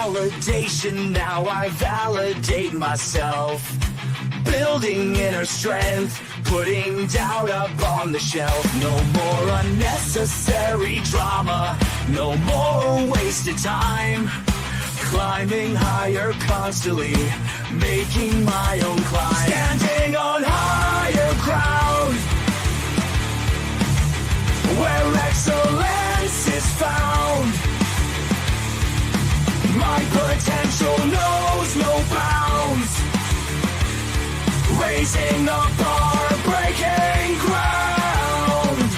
validation, now I validate myself. Building inner strength, putting doubt up on the shelf. No more unnecessary drama, no more wasted time. Climbing higher constantly, making my own climb. Standing on higher ground, where excellence is found. My potential knows no bounds. Raising the bar, breaking ground.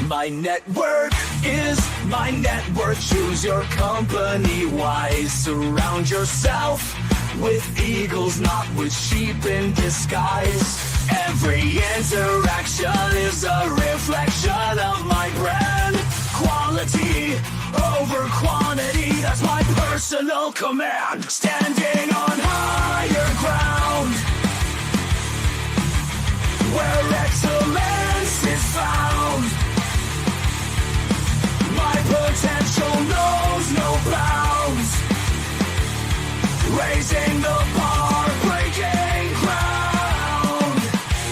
My network is my net worth. Choose your company wise. Surround yourself with eagles, not with sheep in disguise. Every interaction is a reflection of my brand. Quality over quantity, that's my personal command. Standing on higher ground, where excellence is found. My potential knows no bounds. Raising the bar, breaking ground.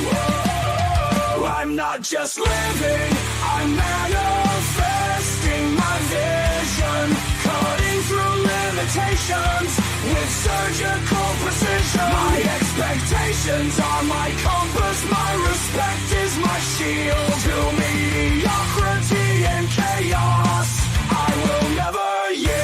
Whoa. I'm not just living, I'm manifesting my vision. Cutting through limitations with surgical precision. My expectations are my compass, my respect is my shield. To mediocrity and chaos, I will never yield.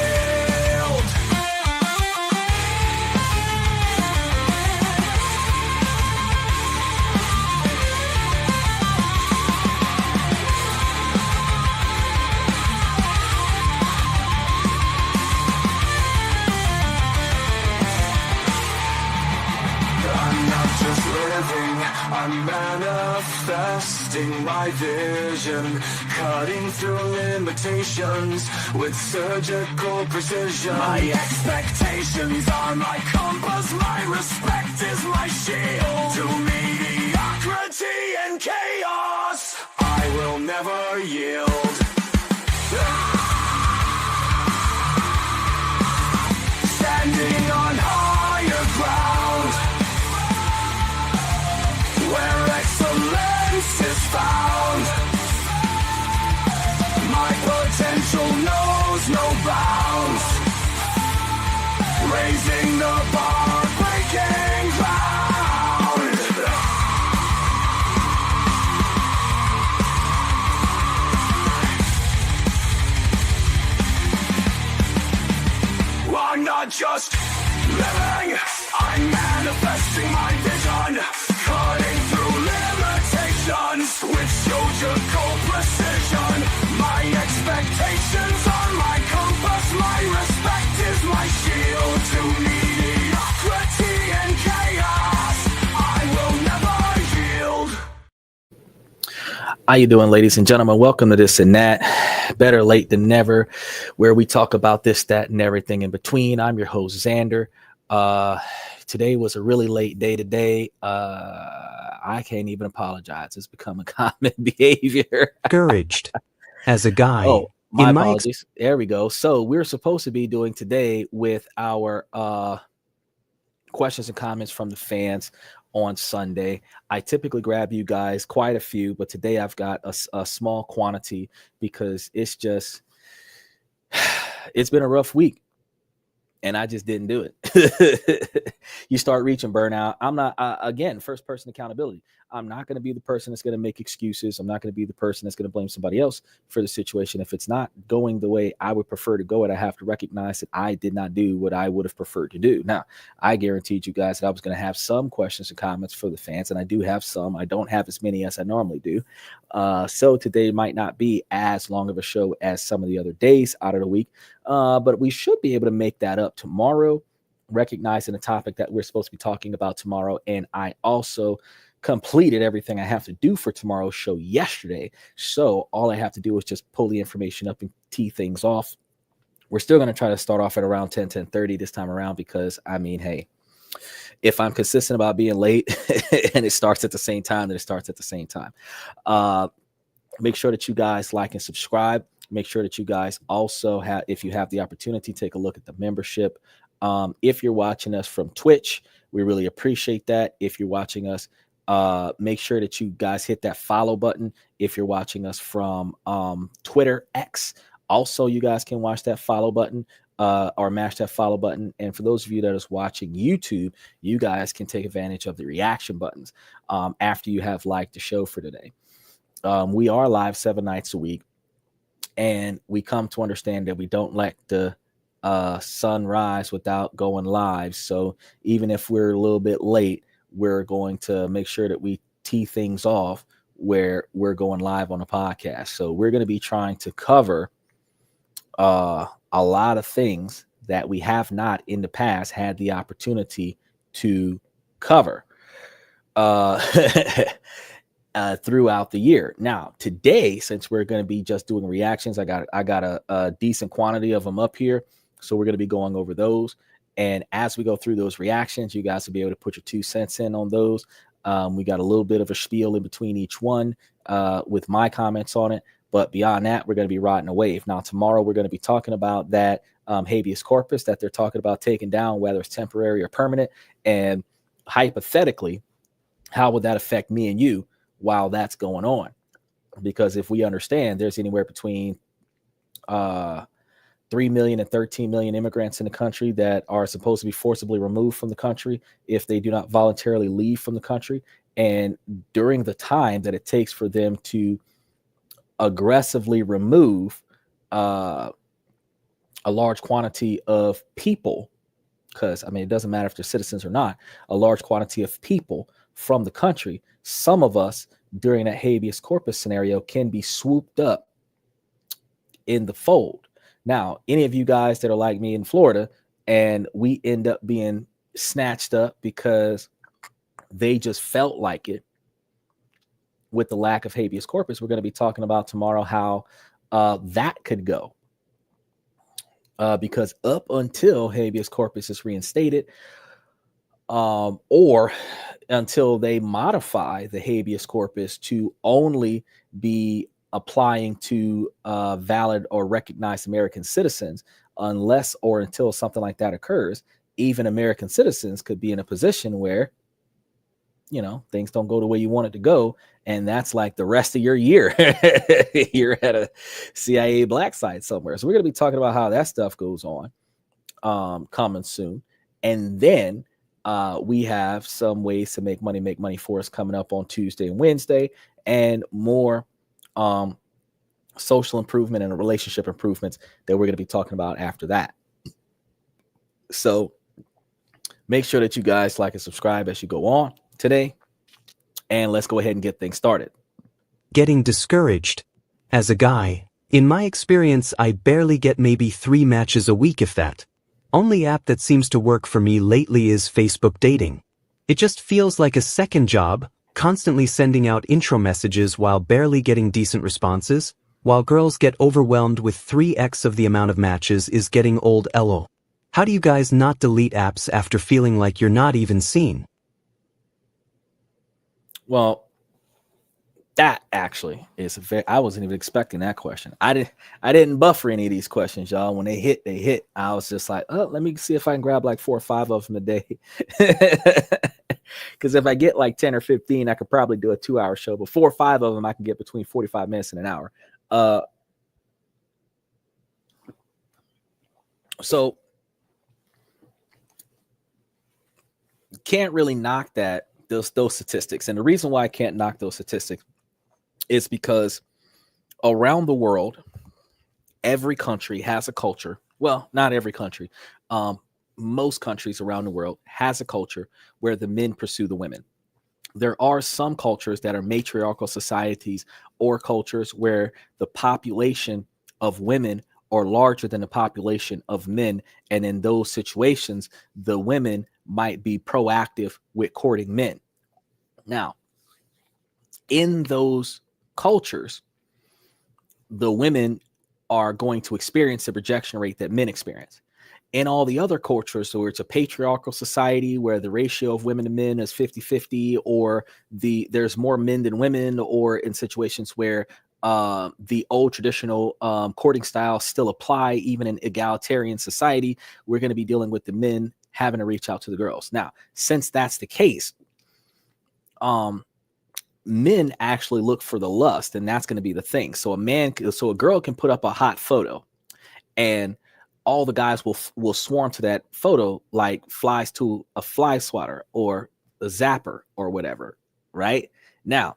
I'm manifesting my vision, cutting through limitations with surgical precision. My expectations are my compass, my respect is my shield. To mediocrity and chaos, I will never yield. Standing on higher ground, where excellence is found. My potential knows no bounds. Raising the bar, breaking ground. I'm not just living, I'm manifesting my vision. Cutting through limitations with surgical precision. My expectations are my compass, my respect is my shield. To mediocrity and chaos, I will never yield. How you doing, ladies and gentlemen? Welcome to This and That, Better Late Than Never, where we talk about this, that, and everything in between. I'm your host, Xander. Today was a really late day today. I can't even apologize. It's become a common behavior. Discouraged as a guy. Oh, my apologies. There we go. So we're supposed to be doing today with our questions and comments from the fans on Sunday. I typically grab you guys quite a few, but today I've got a small quantity because it's been a rough week. And I just didn't do it. You start reaching burnout. I'm not, again, first person accountability. I'm not going to be the person that's going to make excuses. I'm not going to be the person that's going to blame somebody else for the situation. If it's not going the way I would prefer to go, I have to recognize that I did not do what I would have preferred to do. Now, I guaranteed you guys that I was going to have some questions and comments for the fans, and I do have some. I don't have as many as I normally do. So today might not be as long of a show as some of the other days out of the week, but we should be able to make that up tomorrow, recognizing the topic that we're supposed to be talking about tomorrow. And I also completed everything I have to do for tomorrow's show yesterday. So all I have to do is just pull the information up and tee things off. We're still going to try to start off at around 10:30 this time around, because I mean, hey, if I'm consistent about being late and it starts at the same time, then it starts at the same time. Make sure that you guys like and subscribe. Make sure that you guys also have, if you have the opportunity, take a look at the membership. If you're watching us from Twitch, we really appreciate that. If you're watching us, make sure that you guys hit that follow button. If you're watching us from Twitter X, also you guys can watch that follow button or mash that follow button. And for those of you that is watching YouTube, you guys can take advantage of the reaction buttons after you have liked the show for today. We are live 7 nights a week, and we come to understand that we don't let the sun rise without going live. So even if we're a little bit late, we're going to make sure that we tee things off where we're going live on a podcast. So we're going to be trying to cover a lot of things that we have not in the past had the opportunity to cover throughout the year. Now, today, since we're going to be just doing reactions, I got a decent quantity of them up here. So we're going to be going over those. And as we go through those reactions, you guys will be able to put your 2 cents in on those. We got a little bit of a spiel in between each one with my comments on it. But beyond that, we're going to be riding a wave. Now, tomorrow, we're going to be talking about that habeas corpus that they're talking about taking down, whether it's temporary or permanent. And hypothetically, how would that affect me and you while that's going on? Because if we understand there's anywhere between 3 million and 13 million immigrants in the country that are supposed to be forcibly removed from the country if they do not voluntarily leave from the country. And during the time that it takes for them to aggressively remove a large quantity of people, because, I mean, it doesn't matter if they're citizens or not, a large quantity of people from the country, some of us during that habeas corpus scenario can be swooped up in the fold. Now, any of you guys that are like me in Florida and we end up being snatched up because they just felt like it with the lack of habeas corpus, we're going to be talking about tomorrow how that could go. Because up until habeas corpus is reinstated, or until they modify the habeas corpus to only be applying to valid or recognized American citizens, unless or until something like that occurs, even American citizens could be in a position where, you know, things don't go the way you want it to go. And that's like the rest of your year. You're at a CIA black site somewhere. So we're going to be talking about how that stuff goes on coming soon. And then we have some ways to make money for us coming up on Tuesday and Wednesday, and more social improvement and relationship improvements that we're going to be talking about after that. So make sure that you guys like and subscribe as you go on today, and let's go ahead and get things started. Getting discouraged. As a guy, in my experience, I barely get maybe 3 matches a week, if that. Only app that seems to work for me lately is Facebook dating. It just feels like a second job, constantly sending out intro messages while barely getting decent responses, while girls get overwhelmed with 3x of the amount of matches is getting old lol. How do you guys not delete apps after feeling like you're not even seen? Well, that actually is I wasn't even expecting that question. I didn't buffer any of these questions, y'all. When they hit. I was just like, oh, let me see if I can grab like 4 or 5 of them a day. Because if I get like 10 or 15, I could probably do a 2-hour show. But 4 or 5 of them, I can get between 45 minutes and an hour. So can't really knock those statistics. And the reason why I can't knock those statistics is because around the world, every country has a culture. Well, not every country. Most countries around the world has a culture where the men pursue the women. There are some cultures that are matriarchal societies, or cultures where the population of women are larger than the population of men. And in those situations, the women might be proactive with courting men. Now, in those cultures, the women are going to experience the rejection rate that men experience. In all the other cultures, so it's a patriarchal society where the ratio of women to men is 50-50, or there's more men than women, or in situations where the old traditional courting styles still apply, even in egalitarian society. We're going to be dealing with the men having to reach out to the girls. Now, since that's the case, men actually look for the lust, and that's going to be the thing. So a girl can put up a hot photo, and all the guys will swarm to that photo like flies to a fly swatter or a zapper or whatever. Right now,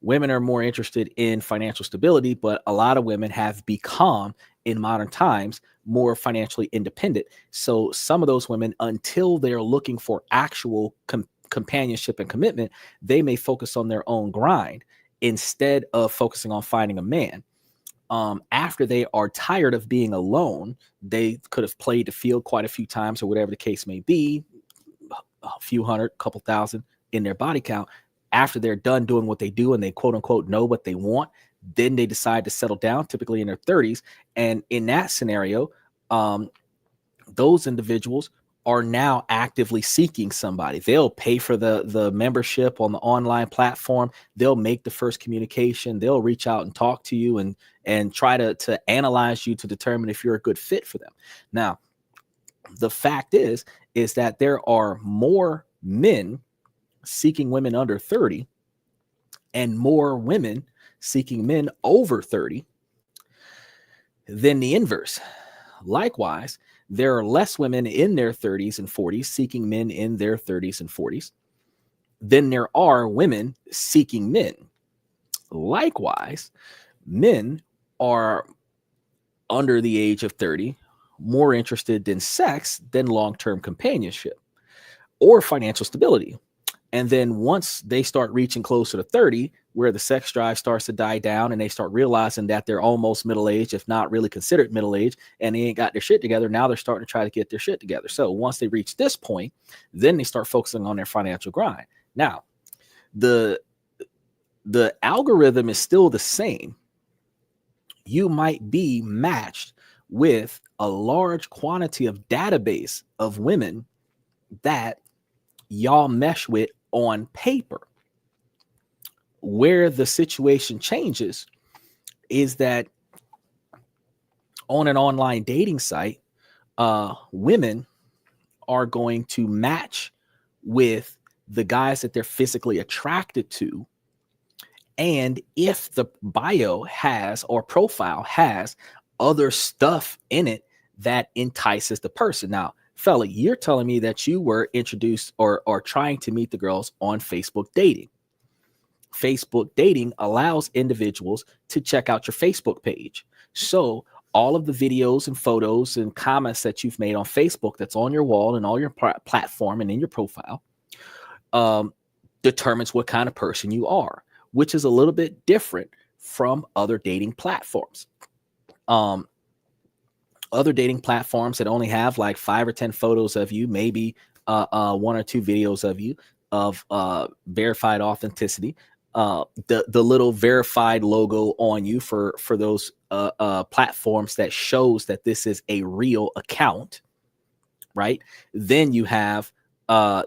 women are more interested in financial stability, but a lot of women have become, in modern times, more financially independent. So some of those women, until they're looking for actual companionship and commitment, they may focus on their own grind instead of focusing on finding a man. After they are tired of being alone, they could have played the field quite a few times or whatever the case may be, a few hundred, couple thousand in their body count. After they're done doing what they do and they quote unquote know what they want, then they decide to settle down, typically in their 30s. And in that scenario, those individuals are now actively seeking somebody. They'll pay for the membership on the online platform. They'll make the first communication. They'll reach out and talk to you and try to analyze you to determine if you're a good fit for them. Now, the fact is that there are more men seeking women under 30 and more women seeking men over 30 than the inverse. Likewise, there are less women in their 30s and 40s seeking men in their 30s and 40s than there are women seeking men. Likewise, men are under the age of 30 more interested in sex than long-term companionship or financial stability. And then once they start reaching closer to 30, where the sex drive starts to die down and they start realizing that they're almost middle-aged, if not really considered middle-aged, and they ain't got their shit together, now they're starting to try to get their shit together. So once they reach this point, then they start focusing on their financial grind. Now, the algorithm is still the same. You might be matched with a large quantity of database of women that y'all mesh with on paper. Where the situation changes is that on an online dating site, women are going to match with the guys that they're physically attracted to. And if the bio has or profile has other stuff in it that entices the person. Now, fella, you're telling me that you were introduced or trying to meet the girls on Facebook dating. Facebook dating allows individuals to check out your Facebook page. So all of the videos and photos and comments that you've made on Facebook that's on your wall and all your platform and in your profile determines what kind of person you are, which is a little bit different from other dating platforms. Other dating platforms that only have like 5 or 10 photos of you, maybe 1 or 2 videos of you of verified authenticity, the little verified logo on you for those platforms that shows that this is a real account, right? Then you have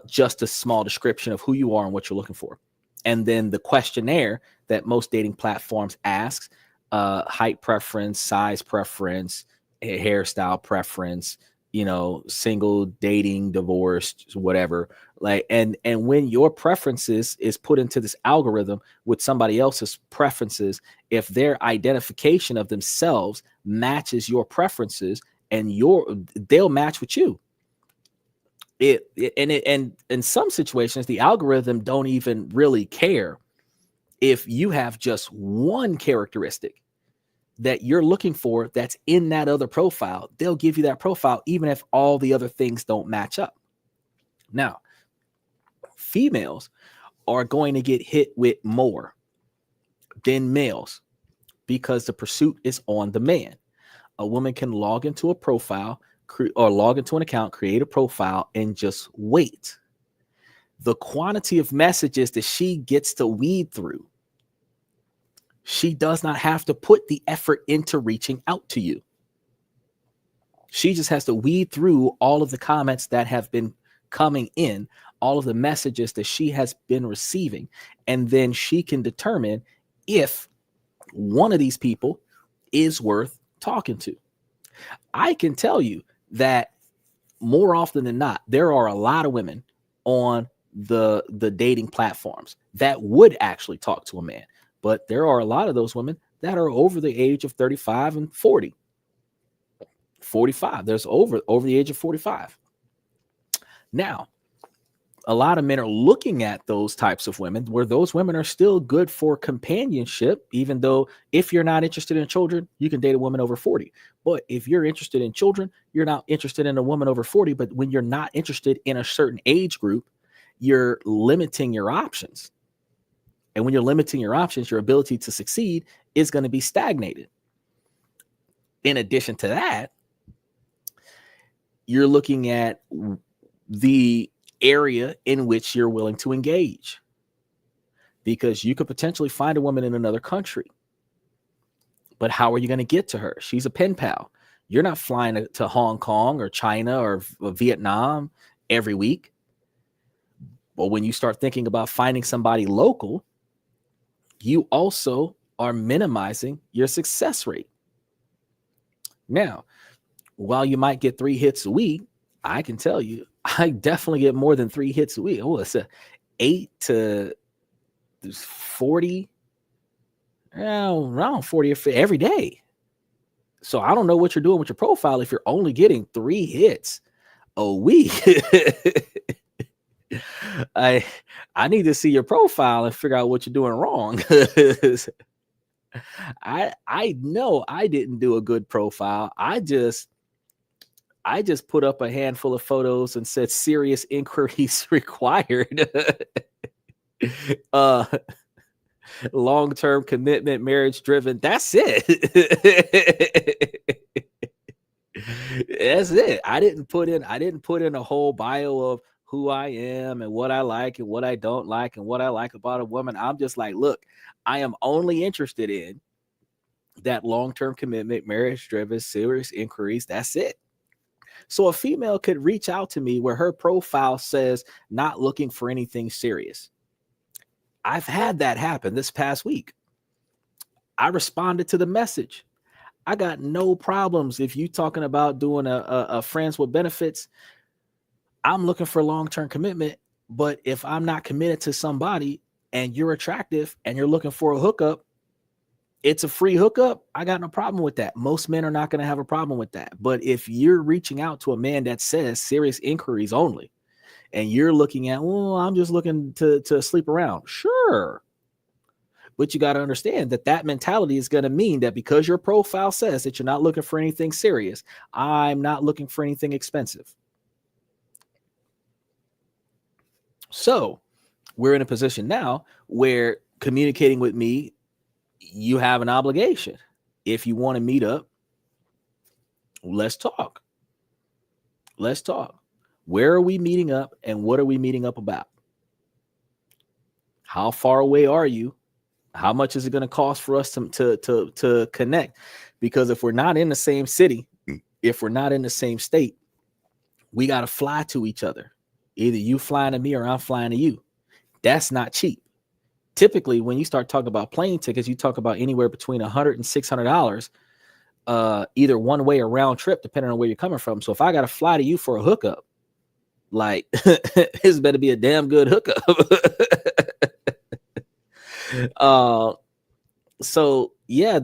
just a small description of who you are and what you're looking for. And then the questionnaire that most dating platforms asks, height preference, size preference, hairstyle preference, single, dating, divorced, whatever. Like, and when your preferences is put into this algorithm with somebody else's preferences, if their identification of themselves matches your preferences, and they'll match with you. And in some situations, the algorithm don't even really care if you have just one characteristic that you're looking for that's in that other profile. They'll give you that profile even if all the other things don't match up. Now, females are going to get hit with more than males because the pursuit is on the man. A woman can log into a profile or log into an account, create a profile, and just wait. The quantity of messages that she gets to weed through, she does not have to put the effort into reaching out to you. She just has to weed through all of the comments that have been coming in, all of the messages that she has been receiving, and then she can determine if one of these people is worth talking to. I can tell you that more often than not, there are a lot of women on the dating platforms that would actually talk to a man, but there are a lot of those women that are over the age of 35 and 40, 45. There's over the age of 45. Now, a lot of men are looking at those types of women where those women are still good for companionship, even though if you're not interested in children, you can date a woman over 40. But if you're interested in children, you're not interested in a woman over 40. But when you're not interested in a certain age group, you're limiting your options. And when you're limiting your options, your ability to succeed is going to be stagnated. In addition to that, you're looking at the area in which you're willing to engage, because you could potentially find a woman in another country, but how are you going to get to her? She's a pen pal. You're not flying to Hong Kong or China or Vietnam every week. But when you start thinking about finding somebody local, you also are minimizing your success rate. Now, while you might get 3 hits a week, I can tell you, I definitely get more than 3 hits a week. Oh, it's 8 to 40, around 40 every day. So I don't know what you're doing with your profile if you're only getting 3 hits a week. I need to see your profile and figure out what you're doing wrong. I know I didn't do a good profile. I just put up a handful of photos and said serious inquiries required. Long-term commitment, marriage driven. That's it. That's it. I didn't put in a whole bio of who I am and what I like and what I don't like and what I like about a woman. I'm just like, look, I am only interested in that long-term commitment, marriage driven, serious inquiries. That's it. So a female could reach out to me where her profile says not looking for anything serious. I've had that happen this past week. I responded to the message. I got no problems if you talking about doing a friends with benefits. I'm looking for long-term commitment, but if I'm not committed to somebody and you're attractive and you're looking for a hookup, it's a free hookup. I got no problem with that. Most men are not going to have a problem with that. But if you're reaching out to a man that says serious inquiries only, and you're looking at, well, I'm just looking to sleep around. Sure. But you got to understand that mentality is going to mean that because your profile says that you're not looking for anything serious, I'm not looking for anything expensive. So we're in a position now where communicating with me, you have an obligation. If you want to meet up, let's talk. Let's talk. Where are we meeting up and what are we meeting up about? How far away are you? How much is it going to cost for us to connect? Because if we're not in the same city, if we're not in the same state, we got to fly to each other. Either you flying to me or I'm flying to you. That's not cheap. Typically, when you start talking about plane tickets, you talk about anywhere between $100 and $600, either one way or round trip, depending on where you're coming from. So if I got to fly to you for a hookup, like this better be a damn good hookup. So yeah,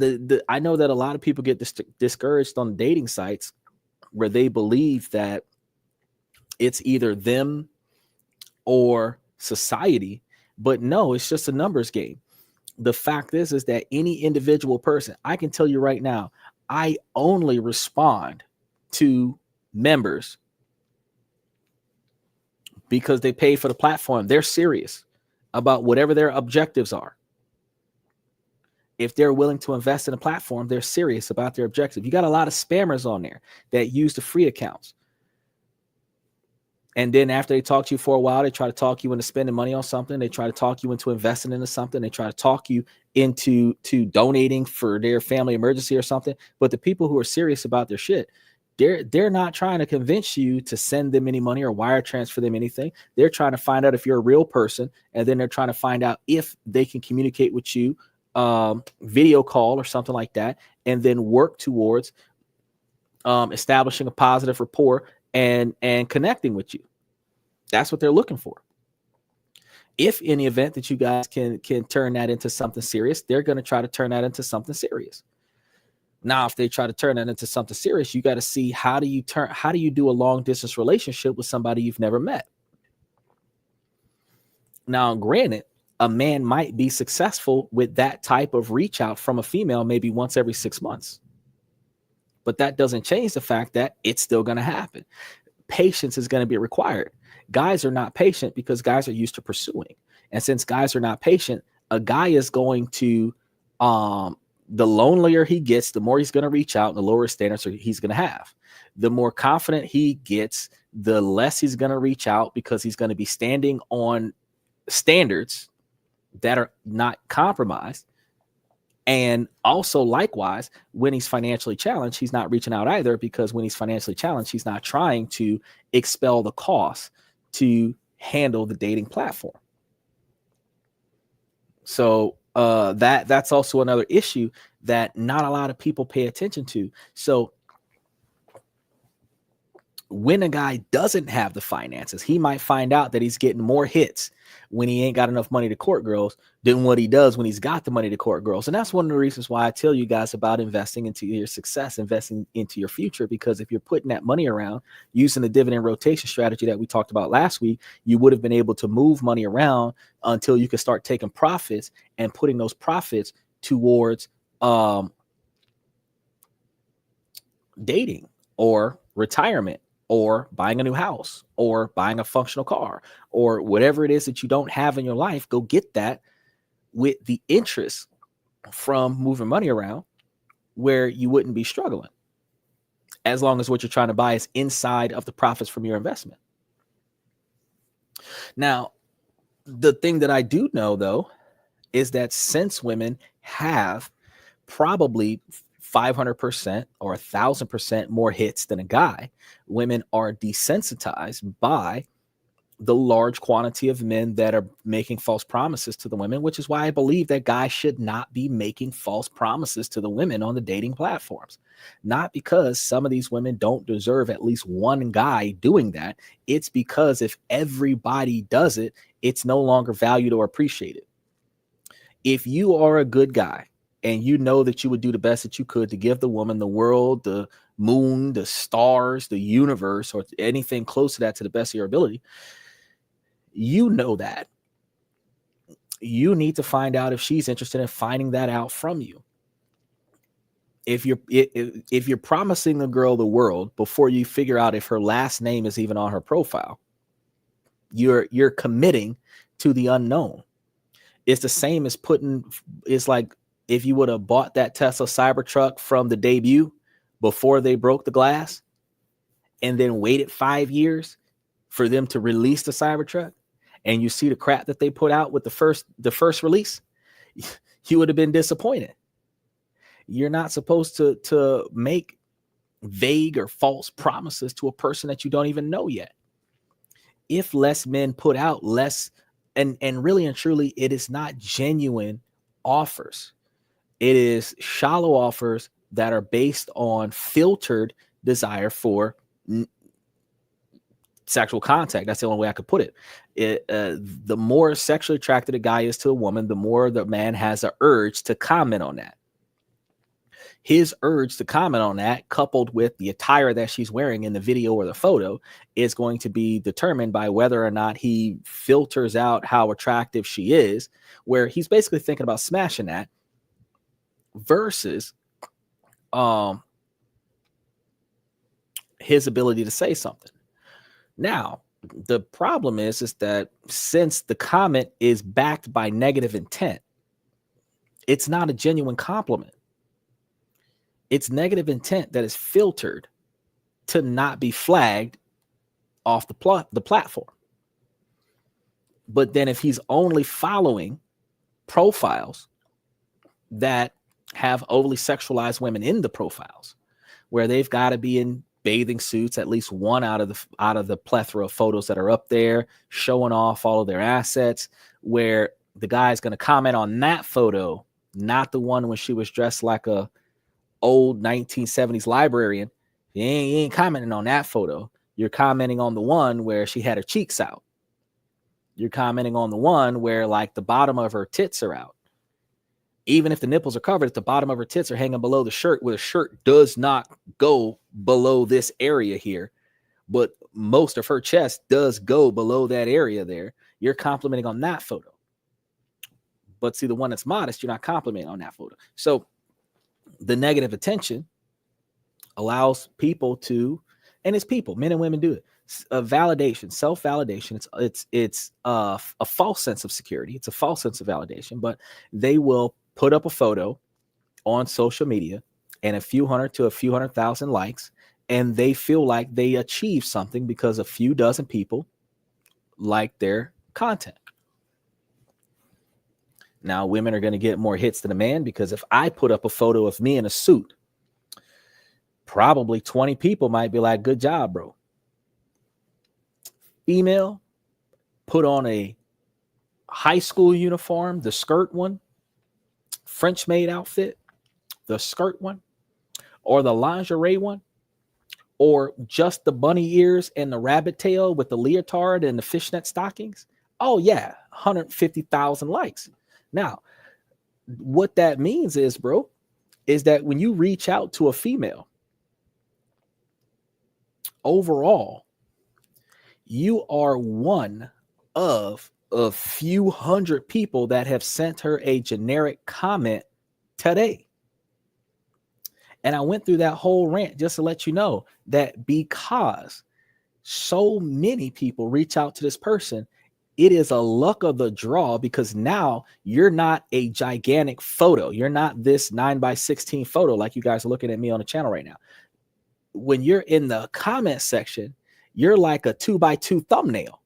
I know that a lot of people get discouraged on dating sites where they believe that it's either them or society, but no, it's just a numbers game. The fact is that any individual person, I can tell you right now, I only respond to members because they pay for the platform. They're serious about whatever their objectives are. If they're willing to invest in a platform, they're serious about their objective. You got a lot of spammers on there that use the free accounts. And then after they talk to you for a while, they try to talk you into spending money on something. They try to talk you into investing into something. They try to talk you into donating for their family emergency or something. But the people who are serious about their shit, they're not trying to convince you to send them any money or wire transfer them anything. They're trying to find out if you're a real person, and then they're trying to find out if they can communicate with you video call or something like that, and then work towards establishing a positive rapport and connecting with you. That's what they're looking for. If in the event that you guys can turn that into something serious, they're going to try to turn that into something serious. Now, if they try to turn that into something serious, you got to see how do you do a long distance relationship with somebody you've never met. Now, granted, a man might be successful with that type of reach out from a female maybe once every 6 months. But that doesn't change the fact that it's still going to happen. Patience is going to be required. Guys are not patient because guys are used to pursuing. And since guys are not patient, a guy is going to, the lonelier he gets, the more he's going to reach out and the lower standards he's going to have. The more confident he gets, the less he's going to reach out because he's going to be standing on standards that are not compromised. And also, likewise, when he's financially challenged, he's not reaching out either, because when he's financially challenged, he's not trying to expel the cost to handle the dating platform. So that's also another issue that not a lot of people pay attention to. So when a guy doesn't have the finances, he might find out that he's getting more hits when he ain't got enough money to court girls than what he does when he's got the money to court girls. And that's one of the reasons why I tell you guys about investing into your success, investing into your future, because if you're putting that money around using the dividend rotation strategy that we talked about last week, you would have been able to move money around until you could start taking profits and putting those profits towards dating or retirement, or buying a new house, or buying a functional car, or whatever it is that you don't have in your life. Go get that with the interest from moving money around, where you wouldn't be struggling, as long as what you're trying to buy is inside of the profits from your investment. Now, the thing that I do know, though, is that since women have probably 500% or 1,000% more hits than a guy, women are desensitized by the large quantity of men that are making false promises to the women, which is why I believe that guys should not be making false promises to the women on the dating platforms. Not because some of these women don't deserve at least one guy doing that. It's because if everybody does it, it's no longer valued or appreciated. If you are a good guy, and you know that you would do the best that you could to give the woman the world, the moon, the stars, the universe, or anything close to that to the best of your ability, you know that. You need to find out if she's interested in finding that out from you. If you're promising a girl the world before you figure out if her last name is even on her profile, you're committing to the unknown. It's the same as it's like, if you would have bought that Tesla Cybertruck from the debut before they broke the glass and then waited 5 years for them to release the Cybertruck, and you see the crap that they put out with the first release, you would have been disappointed. You're not supposed to make vague or false promises to a person that you don't even know yet. If less men put out less, and really and truly, it is not genuine offers. It is shallow offers that are based on filtered desire for sexual contact. That's the only way I could put it. The more sexually attracted a guy is to a woman, the more the man has an urge to comment on that. His urge to comment on that, coupled with the attire that she's wearing in the video or the photo, is going to be determined by whether or not he filters out how attractive she is, where he's basically thinking about smashing that, versus his ability to say something. Now, the problem is that since the comment is backed by negative intent, it's not a genuine compliment. It's negative intent that is filtered to not be flagged off the platform. But then if he's only following profiles that have overly sexualized women in the profiles, where they've got to be in bathing suits, at least one out of the plethora of photos that are up there, showing off all of their assets, where the guy's going to comment on that photo not the one when she was dressed like a old 1970s librarian. You ain't commenting on that photo. You're commenting on the one where she had her cheeks out. You're commenting on the one where like the bottom of her tits are out. Even if the nipples are covered, if the bottom of her tits are hanging below the shirt, where the shirt does not go below this area here, but most of her chest does go below that area there, you're complimenting on that photo. But see, the one that's modest, you're not complimenting on that photo. So the negative attention allows people to, and it's people, men and women do it. Validation, self-validation. It's a false sense of security. It's a false sense of validation, but they will put up a photo on social media and a few hundred to a few 100,000 likes, and they feel like they achieved something because a few dozen people like their content. Now, women are going to get more hits than a man, because if I put up a photo of me in a suit, probably 20 people might be like, good job, bro. Female, put on a high school uniform, the skirt one, French maid outfit, the skirt one, or the lingerie one, or just the bunny ears and the rabbit tail with the leotard and the fishnet stockings. Oh yeah, 150,000 likes. Now, what that means is, bro, is that when you reach out to a female, overall, you are one of a few hundred people that have sent her a generic comment today. And I went through that whole rant just to let you know that because so many people reach out to this person, it is a luck of the draw, because now you're not a gigantic photo. You're not this 9x16 photo like you guys are looking at me on the channel right now. When you're in the comment section, you're like a 2x2 thumbnail.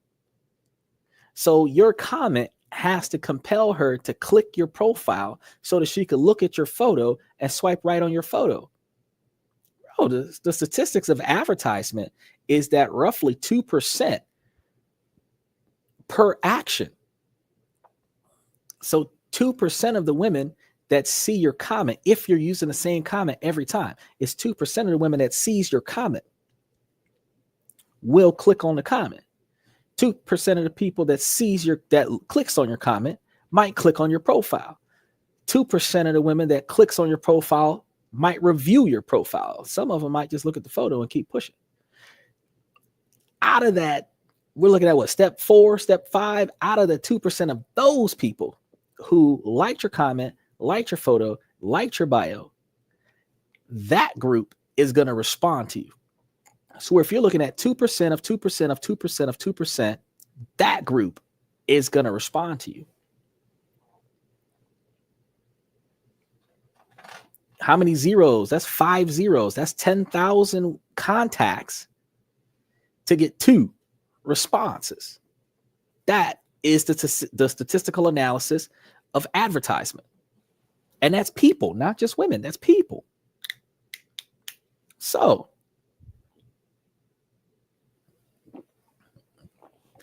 So your comment has to compel her to click your profile so that she could look at your photo and swipe right on your photo. Bro, the statistics of advertisement is that roughly 2% per action. So 2% of the women that see your comment, if you're using the same comment every time, it's 2% of the women that sees your comment will click on the comment. 2% of the people that clicks on your comment might click on your profile. 2% of the women that clicks on your profile might review your profile. Some of them might just look at the photo and keep pushing. Out of that, we're looking at what, step 4, step 5, out of the 2% of those people who liked your comment, liked your photo, liked your bio, that group is going to respond to you. So if you're looking at 2% of 2% of 2% of 2%, that group is going to respond to you. How many zeros? That's 5 zeros. That's 10,000 contacts to get 2 responses. That is the statistical analysis of advertisement. And that's people, not just women. That's people. So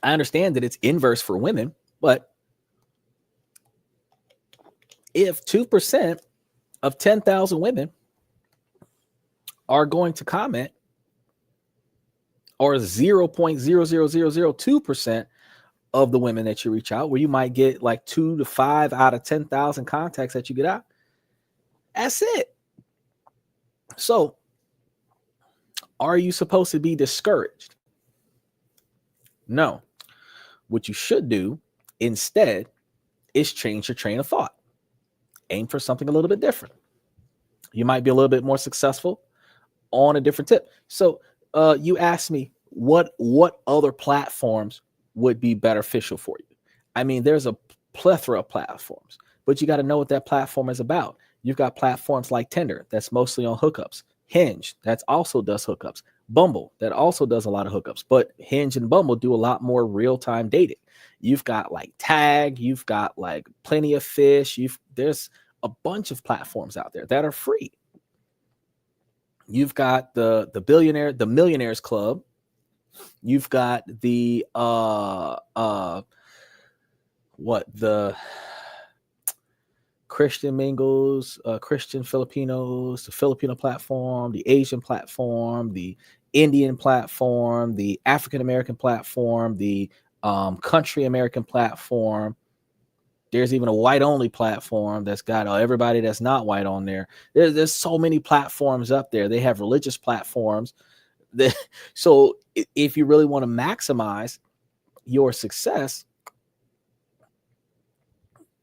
I understand that it's inverse for women, but if 2% of 10,000 women are going to comment, or 0.00002% of the women that you reach out, where you might get like 2 to 5 out of 10,000 contacts that you get out, that's it. So are you supposed to be discouraged? No. What you should do instead is change your train of thought. Aim for something a little bit different. You might be a little bit more successful on a different tip. So you asked me what other platforms would be beneficial for you. I mean, there's a plethora of platforms, but you got to know what that platform is about. You've got platforms like Tinder, that's mostly on hookups. Hinge, that also does hookups. Bumble, that also does a lot of hookups, but Hinge and Bumble do a lot more real-time dating. You've got like Tag, you've got like Plenty of Fish, there's a bunch of platforms out there that are free. You've got the Millionaires Club. You've got the Christian mingles, Christian Filipinos, the Filipino platform, the Asian platform, the Indian platform, the African American platform, the country American platform. There's even a white only platform that's got everybody that's not white on there. There's so many platforms up there. They have religious platforms. So if you really want to maximize your success,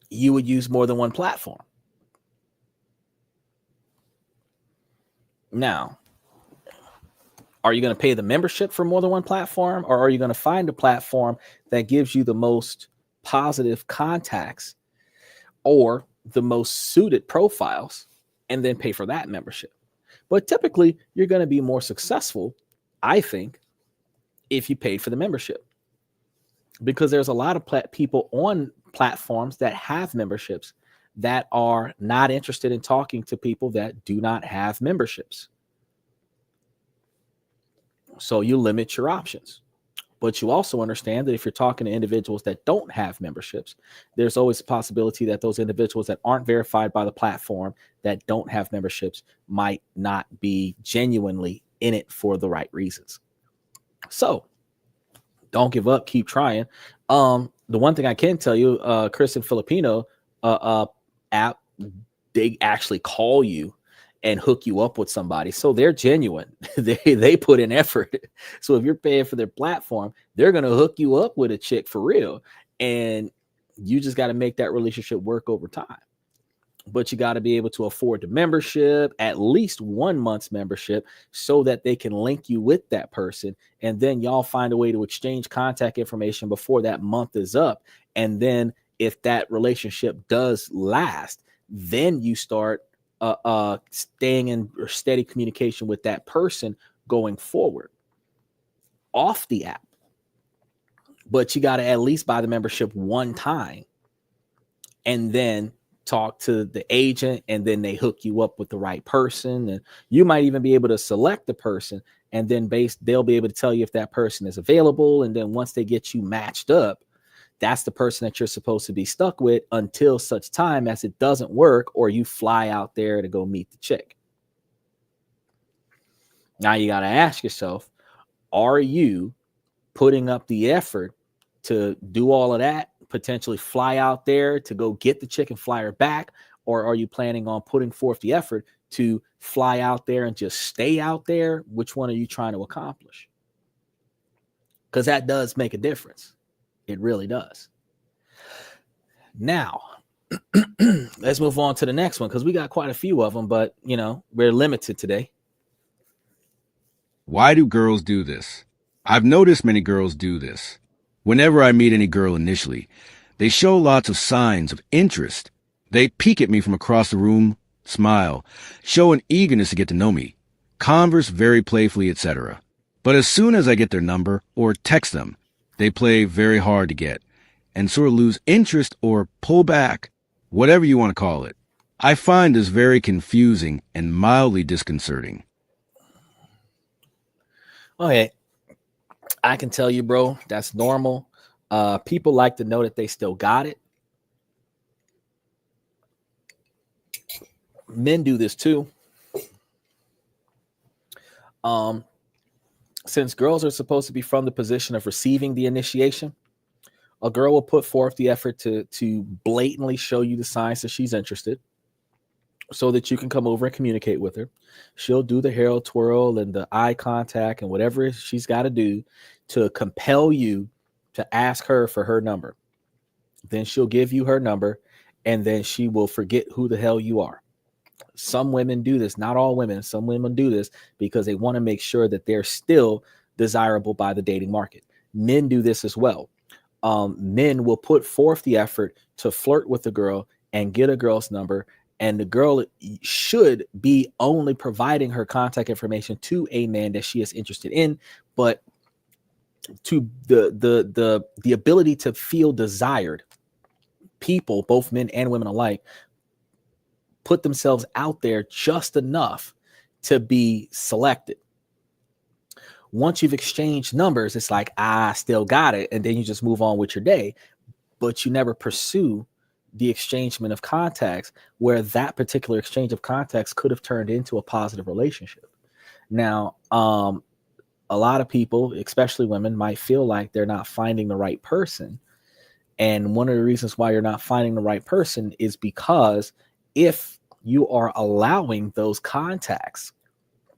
you would use more than one platform. Now, are you going to pay the membership for more than one platform, or are you going to find a platform that gives you the most positive contacts or the most suited profiles and then pay for that membership? But typically, you're going to be more successful, I think, if you paid for the membership, because there's a lot of people on platforms that have memberships that are not interested in talking to people that do not have memberships. So you limit your options. But you also understand that if you're talking to individuals that don't have memberships, there's always a possibility that those individuals that aren't verified by the platform, that don't have memberships, might not be genuinely in it for the right reasons. So don't give up, keep trying. The one thing I can tell you, Christian Filipino app, they actually call you and hook you up with somebody. So they're genuine. They put in effort. So if you're paying for their platform, they're going to hook you up with a chick for real. And you just got to make that relationship work over time. But you got to be able to afford the membership, at least 1 month's membership, so that they can link you with that person. And then y'all find a way to exchange contact information before that month is up. And then if that relationship does last, then you start staying in steady communication with that person going forward off the app. But you got to at least buy the membership one time and then talk to the agent, and then they hook you up with the right person. And you might even be able to select the person, and then they'll be able to tell you if that person is available. And then once they get you matched up, that's the person that you're supposed to be stuck with until such time as it doesn't work, or you fly out there to go meet the chick. Now you got to ask yourself, are you putting up the effort to do all of that, potentially fly out there to go get the chick and fly her back? Or are you planning on putting forth the effort to fly out there and just stay out there? Which one are you trying to accomplish? Because that does make a difference. It really does. Now, let's move on to the next one, because we got quite a few of them, but, we're limited today. Why do girls do this? I've noticed many girls do this. Whenever I meet any girl initially, they show lots of signs of interest. They peek at me from across the room, smile, show an eagerness to get to know me, converse very playfully, etc. But as soon as I get their number or text them, they play very hard to get and sort of lose interest or pull back, whatever you want to call it. I find this very confusing and mildly disconcerting. Okay, I can tell you, bro, that's normal. People like to know that they still got it. Men do this too. Since girls are supposed to be from the position of receiving the initiation, a girl will put forth the effort to blatantly show you the signs that she's interested, so that you can come over and communicate with her. She'll do the hair twirl and the eye contact and whatever she's got to do to compel you to ask her for her number. Then she'll give you her number, and then she will forget who the hell you are. Some women do this, not all women. Some women do this because they want to make sure that they're still desirable by the dating market. Men do this as well. Men will put forth the effort to flirt with the girl and get a girl's number, and the girl should be only providing her contact information to a man that she is interested in, but to the ability to feel desired. People, both men and women alike, put themselves out there just enough to be selected. Once you've exchanged numbers, it's like, I still got it. And then you just move on with your day, but you never pursue the exchangement of contacts where that particular exchange of contacts could have turned into a positive relationship. Now, a lot of people, especially women, might feel like they're not finding the right person. And one of the reasons why you're not finding the right person is because if you are allowing those contacts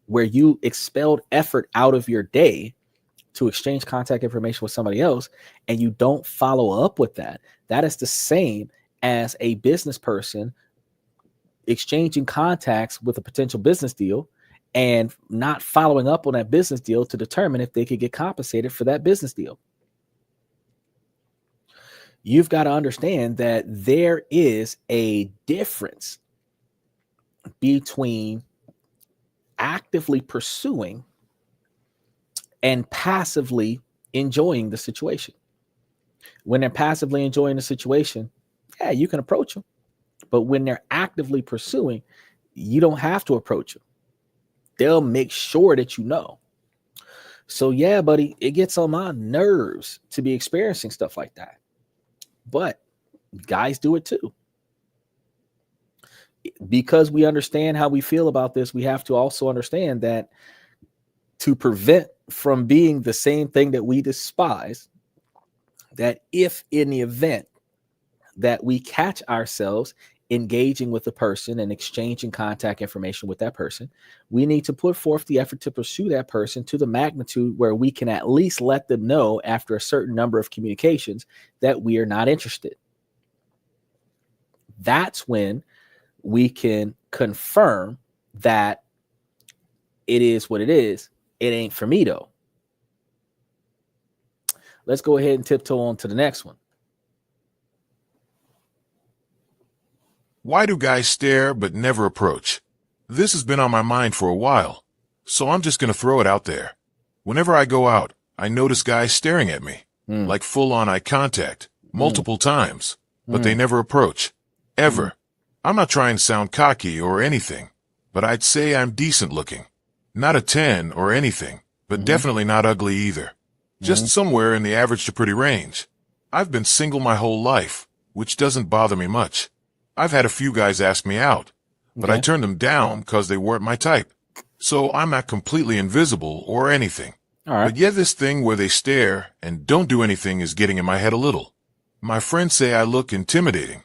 where you expelled effort out of your day to exchange contact information with somebody else, and you don't follow up with that, that is the same as a business person exchanging contacts with a potential business deal and not following up on that business deal to determine if they could get compensated for that business deal. You've got to understand that there is a difference between actively pursuing and passively enjoying the situation. When they're passively enjoying the situation, yeah, you can approach them. But when they're actively pursuing, you don't have to approach them. They'll make sure that you know. So yeah, buddy, it gets on my nerves to be experiencing stuff like that. But guys do it too. Because we understand how we feel about this, we have to also understand that to prevent from being the same thing that we despise, that if in the event that we catch ourselves engaging with a person and exchanging contact information with that person, we need to put forth the effort to pursue that person to the magnitude where we can at least let them know after a certain number of communications that we are not interested. That's when we can confirm that it is what it is. It ain't for me though. Let's go ahead and tiptoe on to the next one. Why do guys stare but never approach? This has been on my mind for a while, so I'm just going to throw it out there. Whenever I go out, I notice guys staring at me, like full-on eye contact, multiple times, but they never approach. Ever. I'm not trying to sound cocky or anything, but I'd say I'm decent looking. Not a 10 or anything, but definitely not ugly either. Just somewhere in the average to pretty range. I've been single my whole life, which doesn't bother me much. I've had a few guys ask me out, but I turned them down because they weren't my type. So I'm not completely invisible or anything. All right. But yet this thing where they stare and don't do anything is getting in my head a little. My friends say I look intimidating,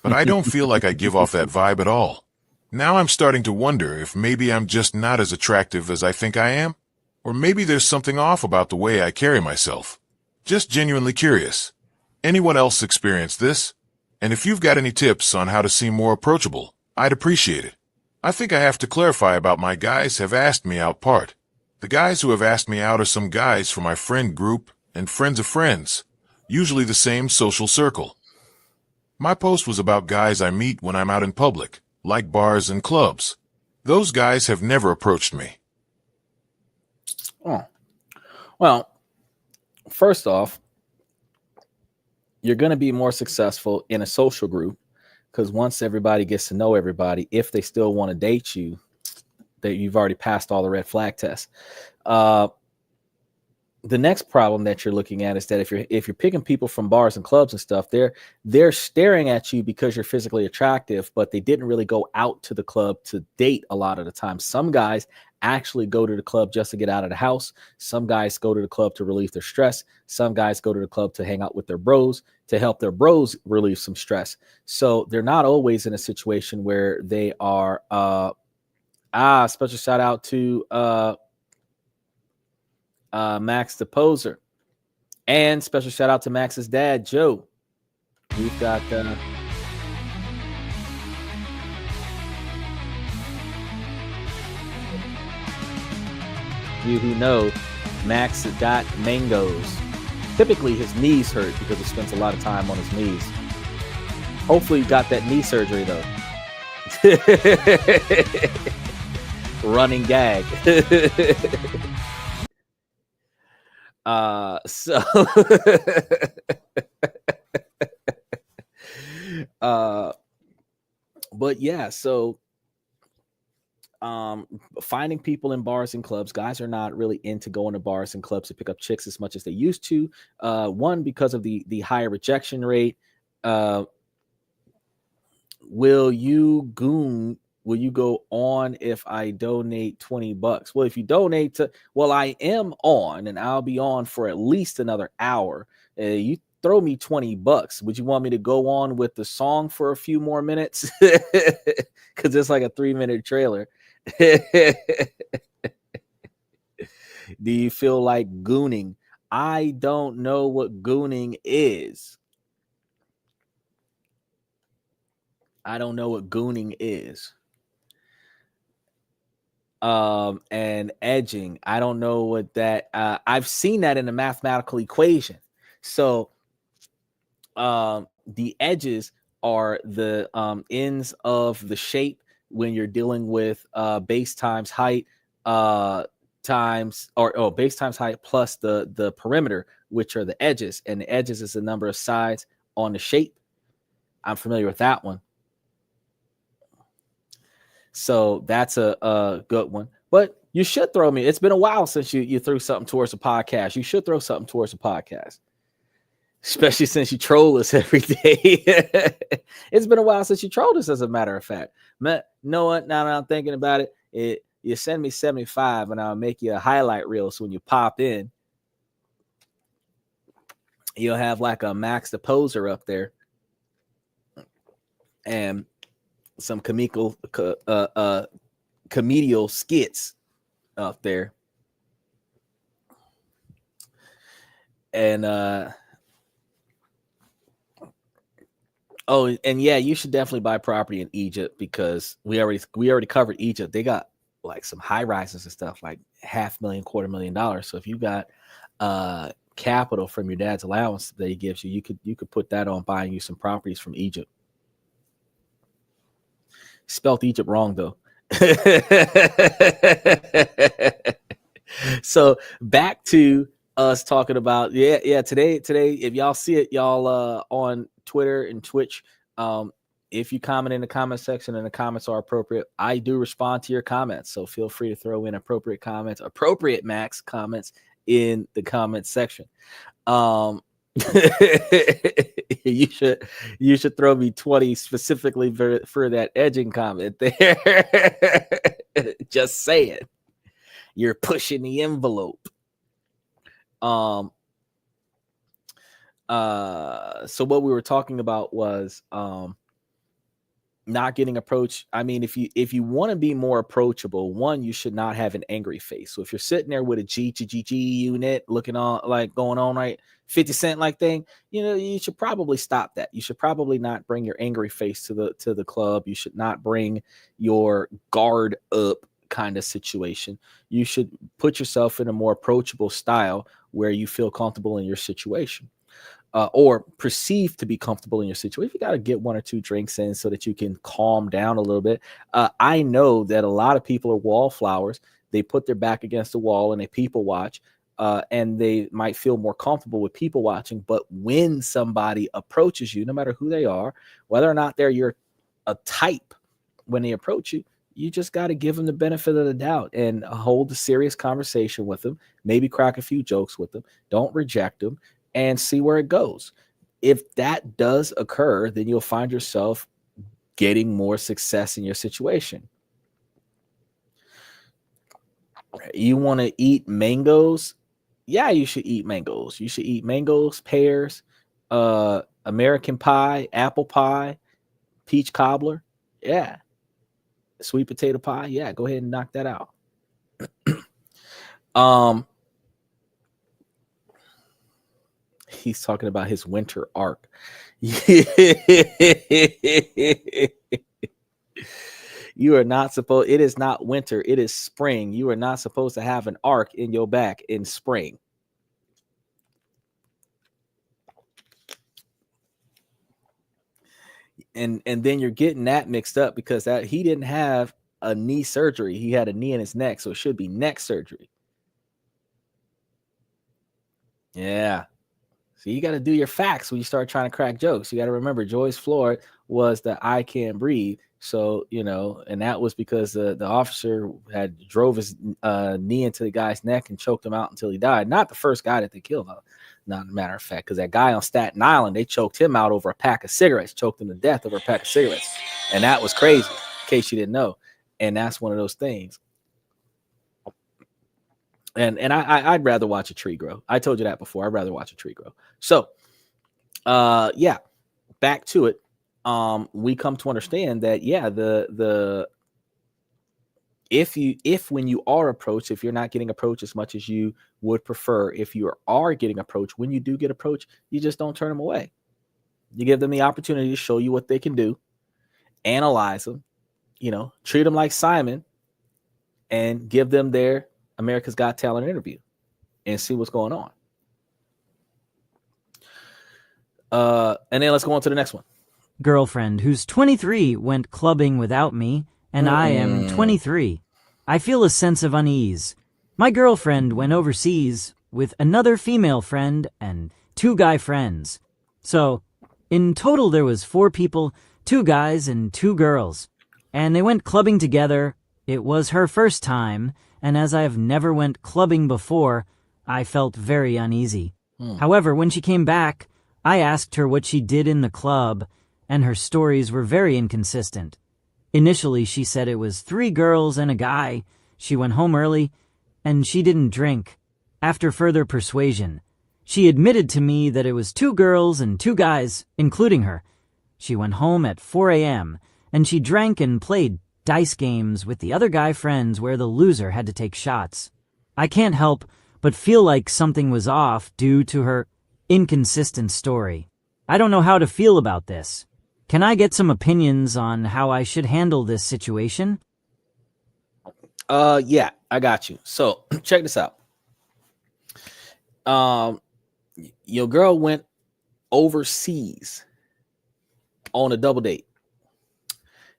but I don't feel like I give off that vibe at all. Now I'm starting to wonder if maybe I'm just not as attractive as I think I am, or maybe there's something off about the way I carry myself. Just genuinely curious. Anyone else experience this? And if you've got any tips on how to seem more approachable, I'd appreciate it. I think I have to clarify about my guys have asked me out part. The guys who have asked me out are some guys from my friend group and friends of friends, usually the same social circle. My post was about guys I meet when I'm out in public, like bars and clubs. Those guys have never approached me. Oh, well, first off, you're going to be more successful in a social group because once everybody gets to know everybody, if they still want to date you, that you've already passed all the red flag tests. The next problem that you're looking at is that if you're picking people from bars and clubs and stuff, they're staring at you because you're physically attractive, but they didn't really go out to the club to date a lot of the time. Some guys actually go to the club just to get out of the house. Some guys go to the club to relieve their stress. Some guys go to the club to hang out with their bros, to help their bros relieve some stress. So they're not always in a situation where they are special shout out to Max the Poser, and special shout out to Max's dad, Joe. We've got you who know, Max got mangoes. Typically his knees hurt because he spends a lot of time on his knees. Hopefully he got that knee surgery though. Running gag. But yeah, so finding people in bars and clubs, guys are not really into going to bars and clubs to pick up chicks as much as they used to. One, because of the higher rejection rate. will you go on if I donate $20? Well, if you donate to, well, I am on and I'll be on for at least another hour. You throw me $20. Would you want me to go on with the song for a few more minutes? Because it's like a 3-minute trailer. Do you feel like gooning? I don't know what gooning is. I don't know what gooning is. And edging, I don't know what that. I've seen that in a mathematical equation. So, the edges are the ends of the shape when you're dealing with base times height base times height plus the perimeter, which are the edges, and the edges is the number of sides on the shape. I'm familiar with that one. So that's a good one. But you should throw me. It's been a while since you threw something towards a podcast. You should throw something towards a podcast, especially since you troll us every day. It's been a while since you trolled us, as a matter of fact. Know what? Now that I'm thinking about it, you send me 75 and I'll make you a highlight reel. So when you pop in, you'll have like a Max the Poser up there and some comedial skits up there. And yeah, you should definitely buy property in Egypt, because we already covered Egypt. They got like some high rises and stuff, like $500,000, $250,000. So if you got capital from your dad's allowance that he gives you, you could put that on buying you some properties from Egypt. Spelt Egypt wrong though. So back to us talking about today if y'all see it, y'all on Twitter and Twitch, if you comment in the comment section and the comments are appropriate, I do respond to your comments, so feel free to throw in appropriate Max comments in the comment section. You should throw me 20 specifically for that edging comment there. Just saying, you're pushing the envelope. So what we were talking about was not getting approached. I mean, if you want to be more approachable, one, you should not have an angry face. So if you're sitting there with a G unit looking on, like going on right 50 Cent like thing, you should probably stop that. You should probably not bring your angry face to the club. You should not bring your guard up kind of situation. You should put yourself in a more approachable style where you feel comfortable in your situation. Or perceive to be comfortable in your situation. You got to get 1 or 2 drinks in so that you can calm down a little bit. I know that a lot of people are wallflowers. They put their back against the wall and they people watch, and they might feel more comfortable with people watching. But when somebody approaches you, no matter who they are, whether or not they're your a type, when they approach you, you just got to give them the benefit of the doubt and hold a serious conversation with them. Maybe crack a few jokes with them. Don't reject them. And see where it goes. If that does occur, then you'll find yourself getting more success in your situation. You want to eat mangoes? Yeah, you should eat mangoes. You should eat mangoes, pears, American pie, apple pie, peach cobbler. Yeah. Sweet potato pie. Yeah, go ahead and knock that out. He's talking about his winter arc. You are not supposed, it is not winter, it is spring. You are not supposed to have an arc in your back in spring. And then you're getting that mixed up because that he didn't have a knee surgery. He had a knee in his neck, so it should be neck surgery. Yeah. So you got to do your facts when you start trying to crack jokes. You got to remember Joyce Floyd was the I can't breathe. So, and that was because the officer had drove his knee into the guy's neck and choked him out until he died. Not the first guy that they killed. Not a matter of fact, because that guy on Staten Island, they choked him out over a pack of cigarettes, choked him to death over a pack of cigarettes. And that was crazy, in case you didn't know. And that's one of those things. And I'd rather watch a tree grow. I told you that before. I'd rather watch a tree grow. So, yeah, back to it. We come to understand that, yeah, if when you are approached, if you're not getting approached as much as you would prefer, if you are getting approached, when you do get approached, you just don't turn them away. You give them the opportunity to show you what they can do, analyze them, treat them like Simon, and give them their America's Got Talent interview and see what's going on. And then let's go on to the next one. Girlfriend who's 23 went clubbing without me, and I am 23. I feel a sense of unease. My girlfriend went overseas with another female friend and 2 guy friends. So, in total there was 4 people, 2 guys and 2 girls. And they went clubbing together. It was her first time, and as I have never went clubbing before, I felt very uneasy. However, when she came back, I asked her what she did in the club, and her stories were very inconsistent. Initially, she said it was 3 girls and a guy. She went home early, and she didn't drink. After further persuasion, she admitted to me that it was 2 girls and 2 guys, including her. She went home at 4 a.m., and she drank and played dice games with the other guy friends where the loser had to take shots. I can't help but feel like something was off due to her inconsistent story. I don't know how to feel about this. Can I get some opinions on how I should handle this situation? Yeah, I got you. So check this out. Your girl went overseas on a double date.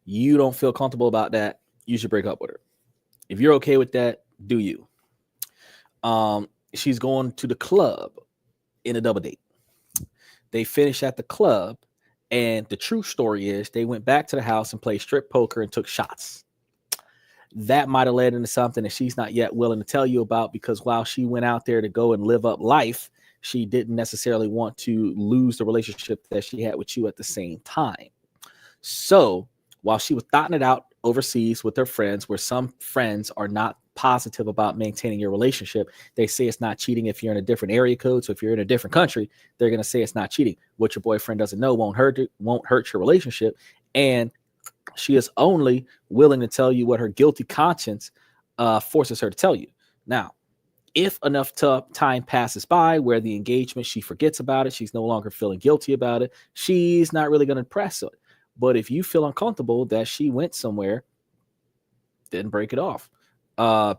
You don't feel comfortable about that, you should break up with her. If you're okay with that, do you. She's going to the club in a double date. They finish at the club, and the true story is they went back to the house and played strip poker and took shots. That might have led into something that she's not yet willing to tell you about, because while she went out there to go and live up life, she didn't necessarily want to lose the relationship that she had with you at the same time. So while she was thotting it out overseas with her friends, where some friends are not positive about maintaining your relationship, they say it's not cheating if you're in a different area code. So if you're in a different country, they're going to say it's not cheating. What your boyfriend doesn't know won't hurt your relationship. And she is only willing to tell you what her guilty conscience forces her to tell you. Now, if enough time passes by where the engagement, she forgets about it, she's no longer feeling guilty about it, she's not really going to press it. But if you feel uncomfortable that she went somewhere, then break it off.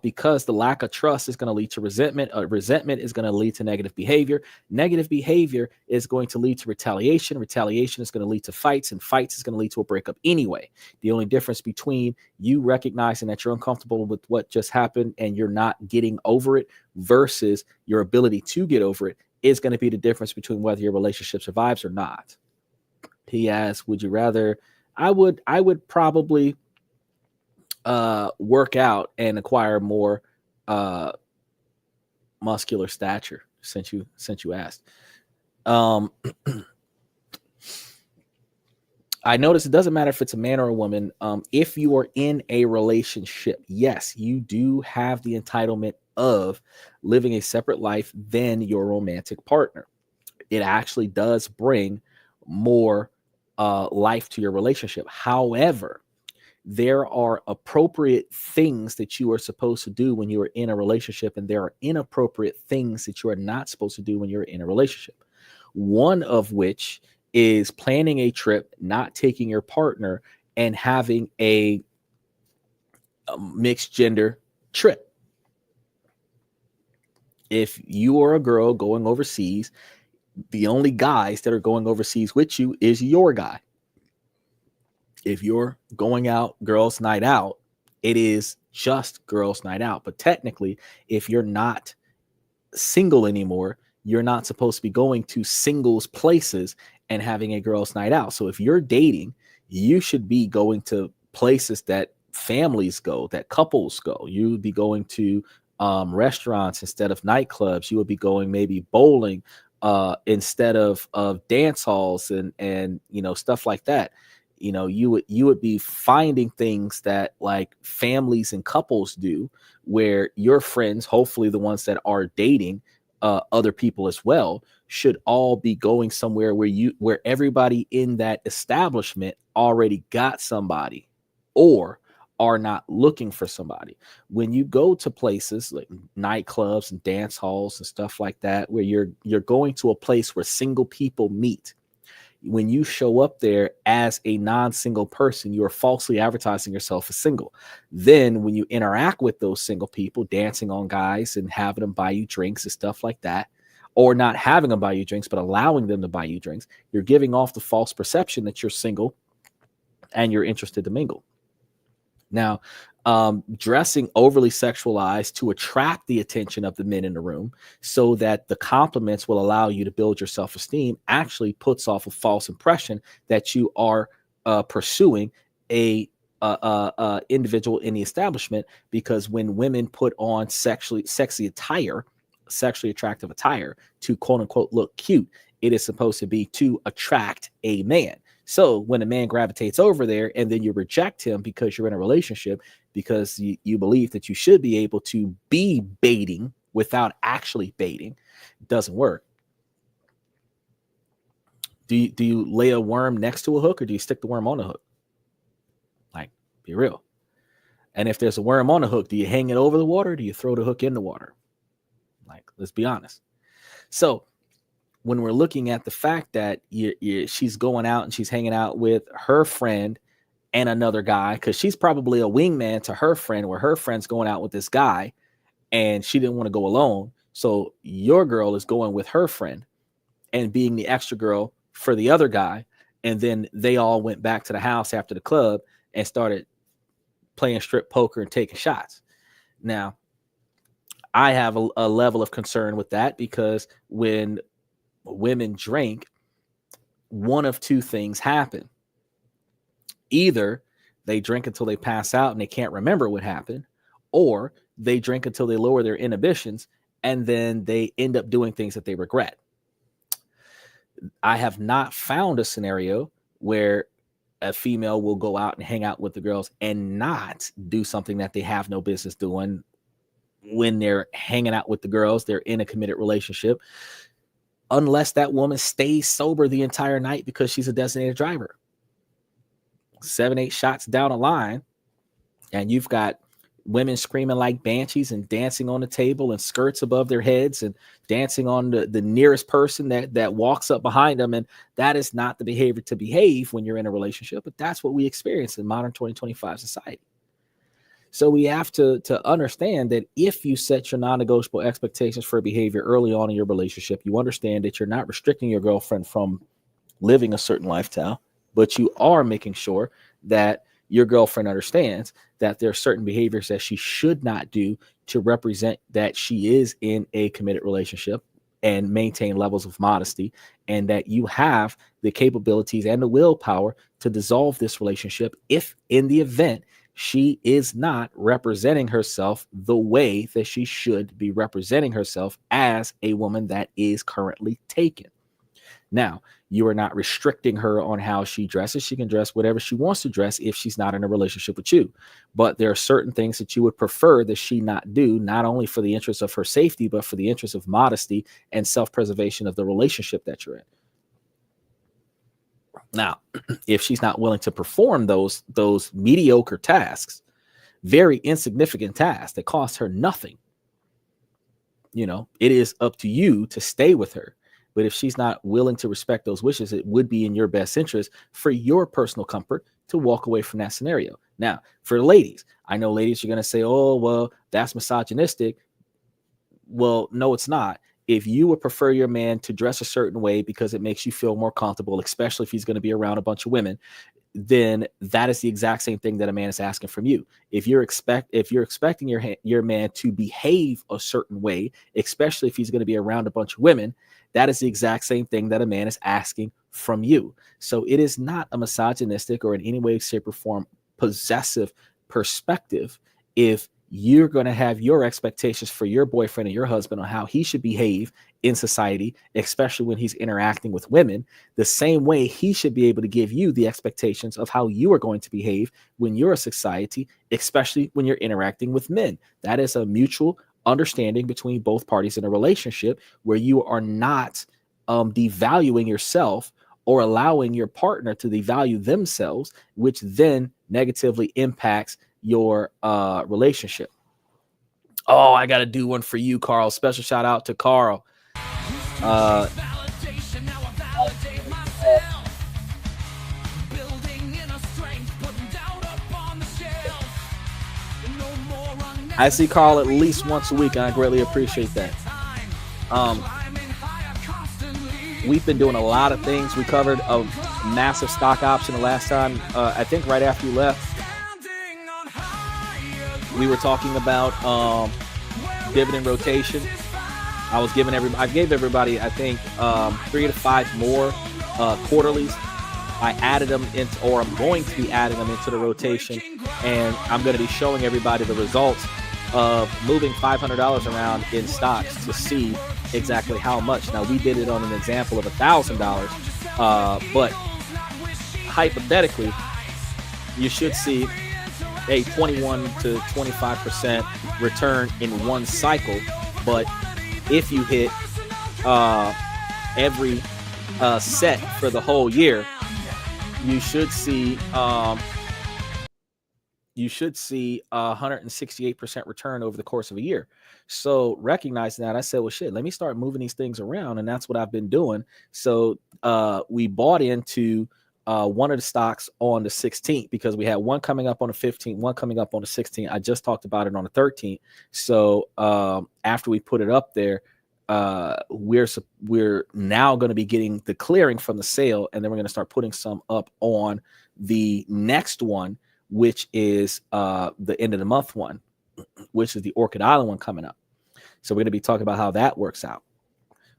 Because the lack of trust is going to lead to resentment. Resentment is going to lead to negative behavior. Negative behavior is going to lead to retaliation. Retaliation is going to lead to fights, and fights is going to lead to a breakup anyway. The only difference between you recognizing that you're uncomfortable with what just happened and you're not getting over it versus your ability to get over it is going to be the difference between whether your relationship survives or not. He asked, would you rather? I would probably work out and acquire more muscular stature, since you asked. I notice it doesn't matter if it's a man or a woman. If you are in a relationship, yes, you do have the entitlement of living a separate life than your romantic partner. It actually does bring more life to your relationship. However, there are appropriate things that you are supposed to do when you are in a relationship, and there are inappropriate things that you are not supposed to do when you're in a relationship. One of which is planning a trip, not taking your partner, and having a mixed gender trip. If you are a girl going overseas, the only guys that are going overseas with you is your guy. If you're going out, girls' night out, it is just girls' night out. But technically, if you're not single anymore, you're not supposed to be going to singles places and having a girls' night out. So if you're dating, you should be going to places that families go, that couples go. You would be going to restaurants instead of nightclubs. You would be going maybe bowling, instead of dance halls and stuff like that. You would be finding things that like families and couples do, where your friends, hopefully the ones that are dating other people as well, should all be going somewhere where everybody in that establishment already got somebody or are not looking for somebody. When you go to places like nightclubs and dance halls and stuff like that, where you're going to a place where single people meet, when you show up there as a non-single person, you are falsely advertising yourself as single. Then when you interact with those single people, dancing on guys and having them buy you drinks and stuff like that, or not having them buy you drinks, but allowing them to buy you drinks, you're giving off the false perception that you're single and you're interested to mingle. Now, dressing overly sexualized to attract the attention of the men in the room so that the compliments will allow you to build your self-esteem actually puts off a false impression that you are pursuing a individual in the establishment, because when women put on sexually attractive attire to quote unquote look cute, it is supposed to be to attract a man. So when a man gravitates over there and then you reject him because you're in a relationship, because you believe that you should be able to be baiting without actually baiting, it doesn't work. Do you lay a worm next to a hook, or do you stick the worm on the hook? Like, be real. And if there's a worm on the hook, do you hang it over the water, or do you throw the hook in the water? Like, let's be honest. So when we're looking at the fact that she's going out and she's hanging out with her friend and another guy, because she's probably a wingman to her friend, where her friend's going out with this guy and she didn't want to go alone. So your girl is going with her friend and being the extra girl for the other guy. And then they all went back to the house after the club and started playing strip poker and taking shots. Now, I have a level of concern with that, because when women drink, one of two things happen. Either they drink until they pass out and they can't remember what happened, or they drink until they lower their inhibitions and then they end up doing things that they regret. I have not found a scenario where a female will go out and hang out with the girls and not do something that they have no business doing when they're hanging out with the girls. They're in a committed relationship, unless that woman stays sober the entire night because she's a designated driver. 7-8 shots down the line, and you've got women screaming like banshees and dancing on the table and skirts above their heads and dancing on the nearest person that walks up behind them. And that is not the behavior to behave when you're in a relationship, but that's what we experience in modern 2025 society. So we have to understand that if you set your non-negotiable expectations for behavior early on in your relationship, you understand that you're not restricting your girlfriend from living a certain lifestyle, but you are making sure that your girlfriend understands that there are certain behaviors that she should not do to represent that she is in a committed relationship and maintain levels of modesty, and that you have the capabilities and the willpower to dissolve this relationship if in the event she is not representing herself the way that she should be representing herself as a woman that is currently taken. Now, you are not restricting her on how she dresses. She can dress whatever she wants to dress if she's not in a relationship with you. But there are certain things that you would prefer that she not do, not only for the interest of her safety, but for the interest of modesty and self-preservation of the relationship that you're in. Now, if she's not willing to perform those mediocre tasks, very insignificant tasks that cost her nothing, it is up to you to stay with her. But if she's not willing to respect those wishes, it would be in your best interest for your personal comfort to walk away from that scenario. Now, for the ladies, I know ladies are going to say, oh, well, that's misogynistic. Well, no, it's not. If you would prefer your man to dress a certain way because it makes you feel more comfortable, especially if he's going to be around a bunch of women, then that is the exact same thing that a man is asking from you. If you're expecting your man to behave a certain way, especially if he's going to be around a bunch of women, that is the exact same thing that a man is asking from you. So it is not a misogynistic or in any way, shape, or form possessive perspective if you're going to have your expectations for your boyfriend and your husband on how he should behave in society, especially when he's interacting with women, the same way he should be able to give you the expectations of how you are going to behave when you're a society, especially when you're interacting with men. That is a mutual understanding between both parties in a relationship where you are not devaluing yourself or allowing your partner to devalue themselves, which then negatively impacts your relationship. Oh, I got to do one for you, Carl. Special shout out to Carl. I see Carl at least once a week, and I greatly appreciate that. We've been doing a lot of things. We covered a massive stock option the last time. I think right after you left, we were talking about dividend rotation. I gave everybody, I think, 3 to 5 more quarterlies. I added them into, or I'm going to be adding them into the rotation, and I'm going to be showing everybody the results of moving $500 around in stocks to see exactly how much. Now, we did it on an example of $1,000, but hypothetically, you should see a 21 to 25% return in one cycle. But if you hit every set for the whole year, you should see 168% return over the course of a year. So recognizing that, I said, well, shit, let me start moving these things around. And that's what I've been doing. So we bought into one of the stocks on the 16th because we had one coming up on the 15th, one coming up on the 16th. I just talked about it on the 13th. So after we put it up there, we're now going to be getting the clearing from the sale, and then we're going to start putting some up on the next one, which is the end of the month one, which is the Orchid Island one coming up. So we're going to be talking about how that works out.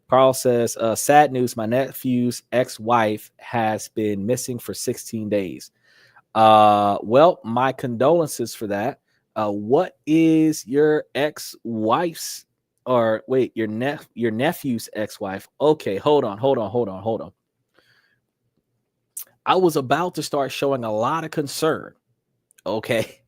Carl says, sad news, my nephew's ex-wife has been missing for 16 days. Well, my condolences for that. What is your ex-wife's, or wait, your nephew's ex-wife? Okay, hold on. I was about to start showing a lot of concern. Okay.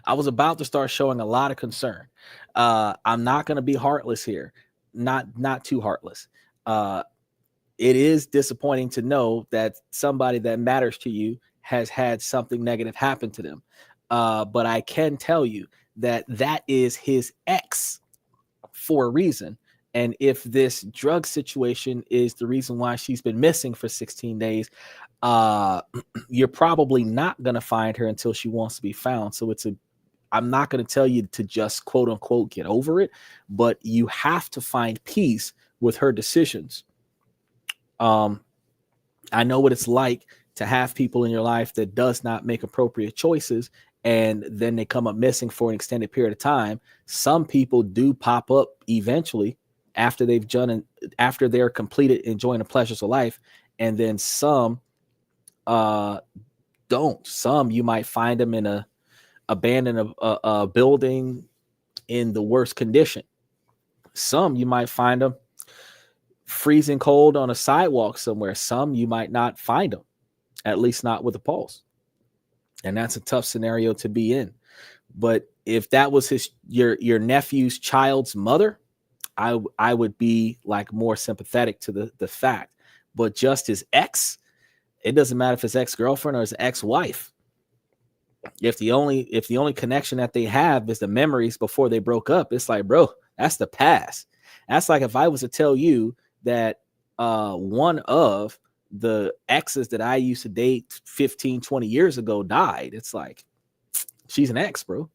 I was about to start showing a lot of concern. I'm not going to be heartless here. Not too heartless. It is disappointing to know that somebody that matters to you has had something negative happen to them. But I can tell you that is his ex for a reason. And if this drug situation is the reason why she's been missing for 16 days, you're probably not going to find her until she wants to be found. So I'm not going to tell you to just quote unquote get over it, but you have to find peace with her decisions. I know what it's like to have people in your life that does not make appropriate choices, and then they come up missing for an extended period of time. Some people do pop up eventually after they're completed enjoying the pleasures of life, and then some don't. Some you might find them in a abandoned a building in the worst condition. Some you might find them freezing cold on a sidewalk somewhere. Some you might not find them, at least not with a pulse. And that's a tough scenario to be in. But if that was your nephew's child's mother, I would be like more sympathetic to the fact. But just his ex, it doesn't matter if it's ex-girlfriend or his ex-wife. If the only connection that they have is the memories before they broke up, it's like, bro, that's the past. That's like if I was to tell you that one of the exes that I used to date 15, 20 years ago died. It's like, she's an ex, bro.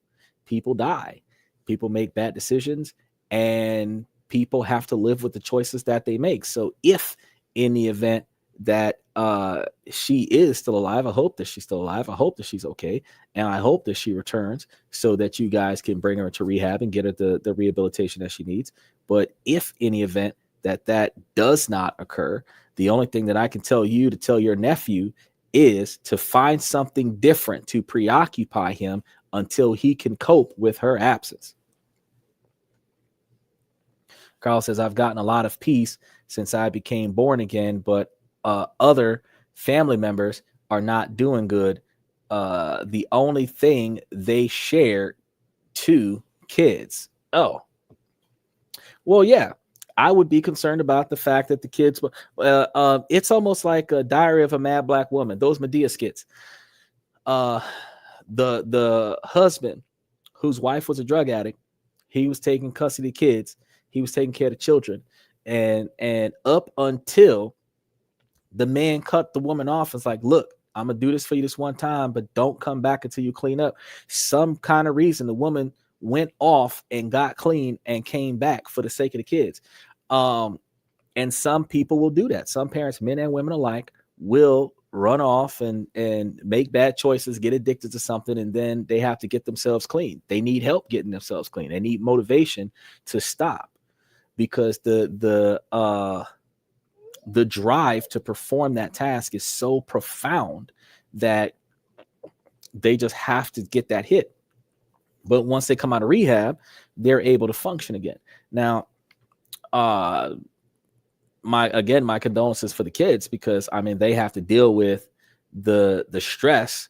People die. People make bad decisions, and people have to live with the choices that they make. So if in the event that she is still alive, I hope that she's still alive. I hope that she's okay. And I hope that she returns so that you guys can bring her to rehab and get her the rehabilitation that she needs. But if in the event that does not occur, the only thing that I can tell you to tell your nephew is to find something different to preoccupy him until he can cope with her absence. Carl says, I've gotten a lot of peace since I became born again, but other family members are not doing good. The only thing they share to kids. Oh, well, yeah, I would be concerned about the fact that the kids, it's almost like a Diary of a Mad Black Woman, those Medea skits. The husband whose wife was a drug addict, he was taking custody of kids. He was taking care of the children. And up until the man cut the woman off, it's like, look, I'm going to do this for you this one time, but don't come back until you clean up. Some kind of reason the woman went off and got clean and came back for the sake of the kids. And some people will do that. Some parents, men and women alike, will run off and make bad choices, get addicted to something, and then they have to get themselves clean. They need help getting themselves clean. They need motivation to stop, because the drive to perform that task is so profound that they just have to get that hit. But once they come out of rehab, they're able to function again. Now, my condolences for the kids, because I mean, they have to deal with the stress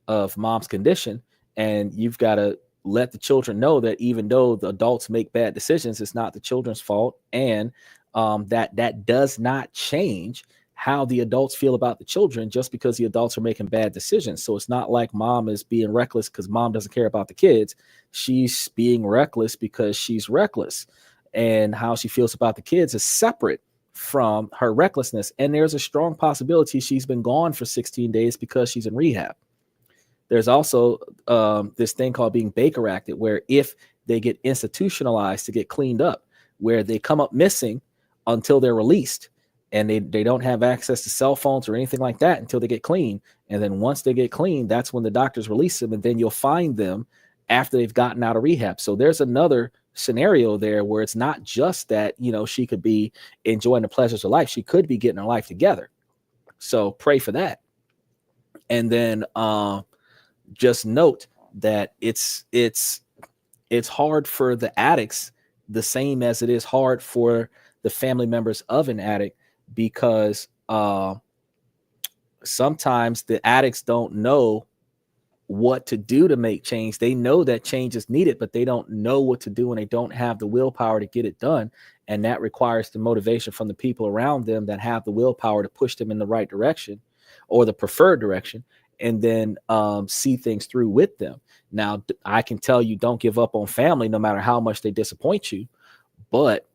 of mom's condition, and you've got to let the children know that even though the adults make bad decisions, it's not the children's fault, and that does not change how the adults feel about the children just because the adults are making bad decisions. So it's not like mom is being reckless because mom doesn't care about the kids. She's being reckless because she's reckless, and how she feels about the kids is separate from her recklessness. And there's a strong possibility she's been gone for 16 days because she's in rehab. There's also this thing called being Baker acted, where if they get institutionalized to get cleaned up, where they come up missing until they're released, and they don't have access to cell phones or anything like that until they get clean. And then once they get clean, that's when the doctors release them, and then you'll find them after they've gotten out of rehab. So there's another scenario there where it's not just that, you know, she could be enjoying the pleasures of life. She could be getting her life together. So pray for that. And then just note that it's hard for the addicts, the same as it is hard for the family members of an addict, because sometimes the addicts don't know what to do to make change. They know that change is needed, but they don't know what to do, and they don't have the willpower to get it done. And that requires the motivation from the people around them that have the willpower to push them in the right direction or the preferred direction, and then see things through with them. Now, I can tell you, don't give up on family no matter how much they disappoint you, but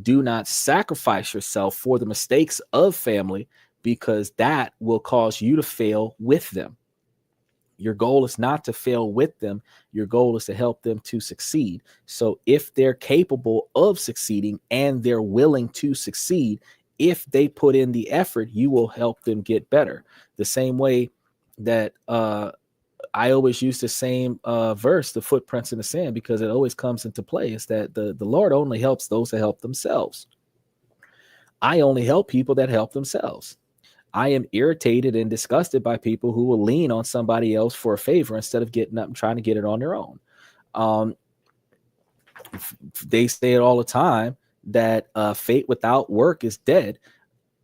do not sacrifice yourself for the mistakes of family, because that will cause you to fail with them. Your goal is not to fail with them. Your goal is to help them to succeed. So if they're capable of succeeding and they're willing to succeed, if they put in the effort, you will help them get better. The same way that I always use the same verse, the footprints in the sand, because it always comes into play, is that the Lord only helps those that help themselves. I only help people that help themselves. I am irritated and disgusted by people who will lean on somebody else for a favor instead of getting up and trying to get it on their own. They say it all the time that faith without work is dead,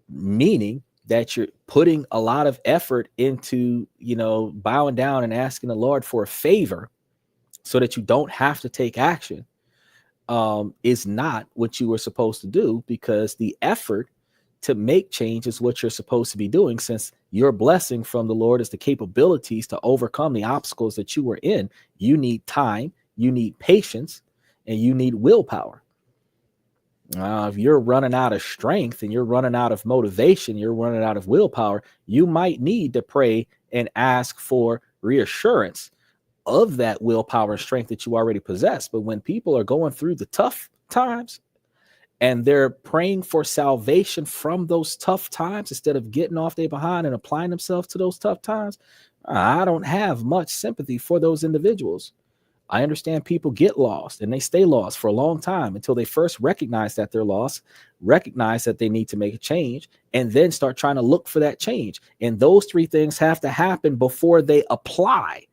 meaning that you're putting a lot of effort into, bowing down and asking the Lord for a favor so that you don't have to take action, is not what you were supposed to do, because the effort to make change is what you're supposed to be doing, since your blessing from the Lord is the capabilities to overcome the obstacles that you were in. You need time, you need patience, and you need willpower. If you're running out of strength and you're running out of motivation, you're running out of willpower, you might need to pray and ask for reassurance of that willpower and strength that you already possess. But when people are going through the tough times and they're praying for salvation from those tough times instead of getting off their behind and applying themselves to those tough times, I don't have much sympathy for those individuals. I understand people get lost and they stay lost for a long time until they first recognize that they're lost, recognize that they need to make a change, and then start trying to look for that change. And those three things have to happen before they apply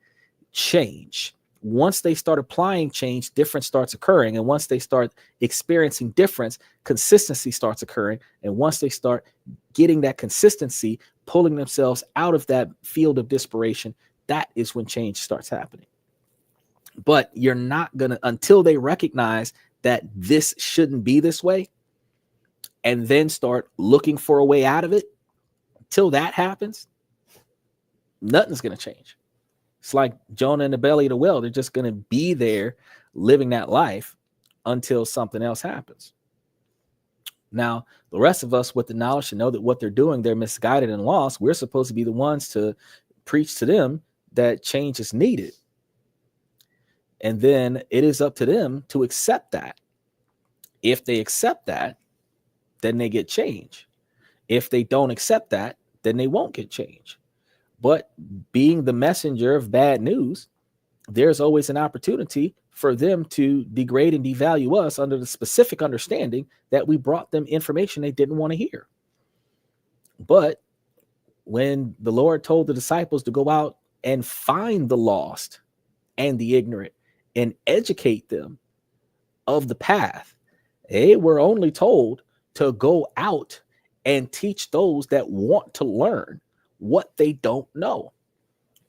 change. Once they start applying change, difference starts occurring. And once they start experiencing difference, consistency starts occurring. And once they start getting that consistency, pulling themselves out of that field of desperation, that is when change starts happening. But you're not going to, until they recognize that this shouldn't be this way, and then start looking for a way out of it, till that happens, nothing's going to change. It's like Jonah in the belly of the whale. They're just going to be there living that life until something else happens. Now, the rest of us with the knowledge to know that what they're doing, they're misguided and lost. We're supposed to be the ones to preach to them that change is needed. And then it is up to them to accept that. If they accept that, then they get change. If they don't accept that, then they won't get change. But being the messenger of bad news, there's always an opportunity for them to degrade and devalue us under the specific understanding that we brought them information they didn't want to hear. But when the Lord told the disciples to go out and find the lost and the ignorant and educate them of the path, they were only told to go out and teach those that want to learn what they don't know.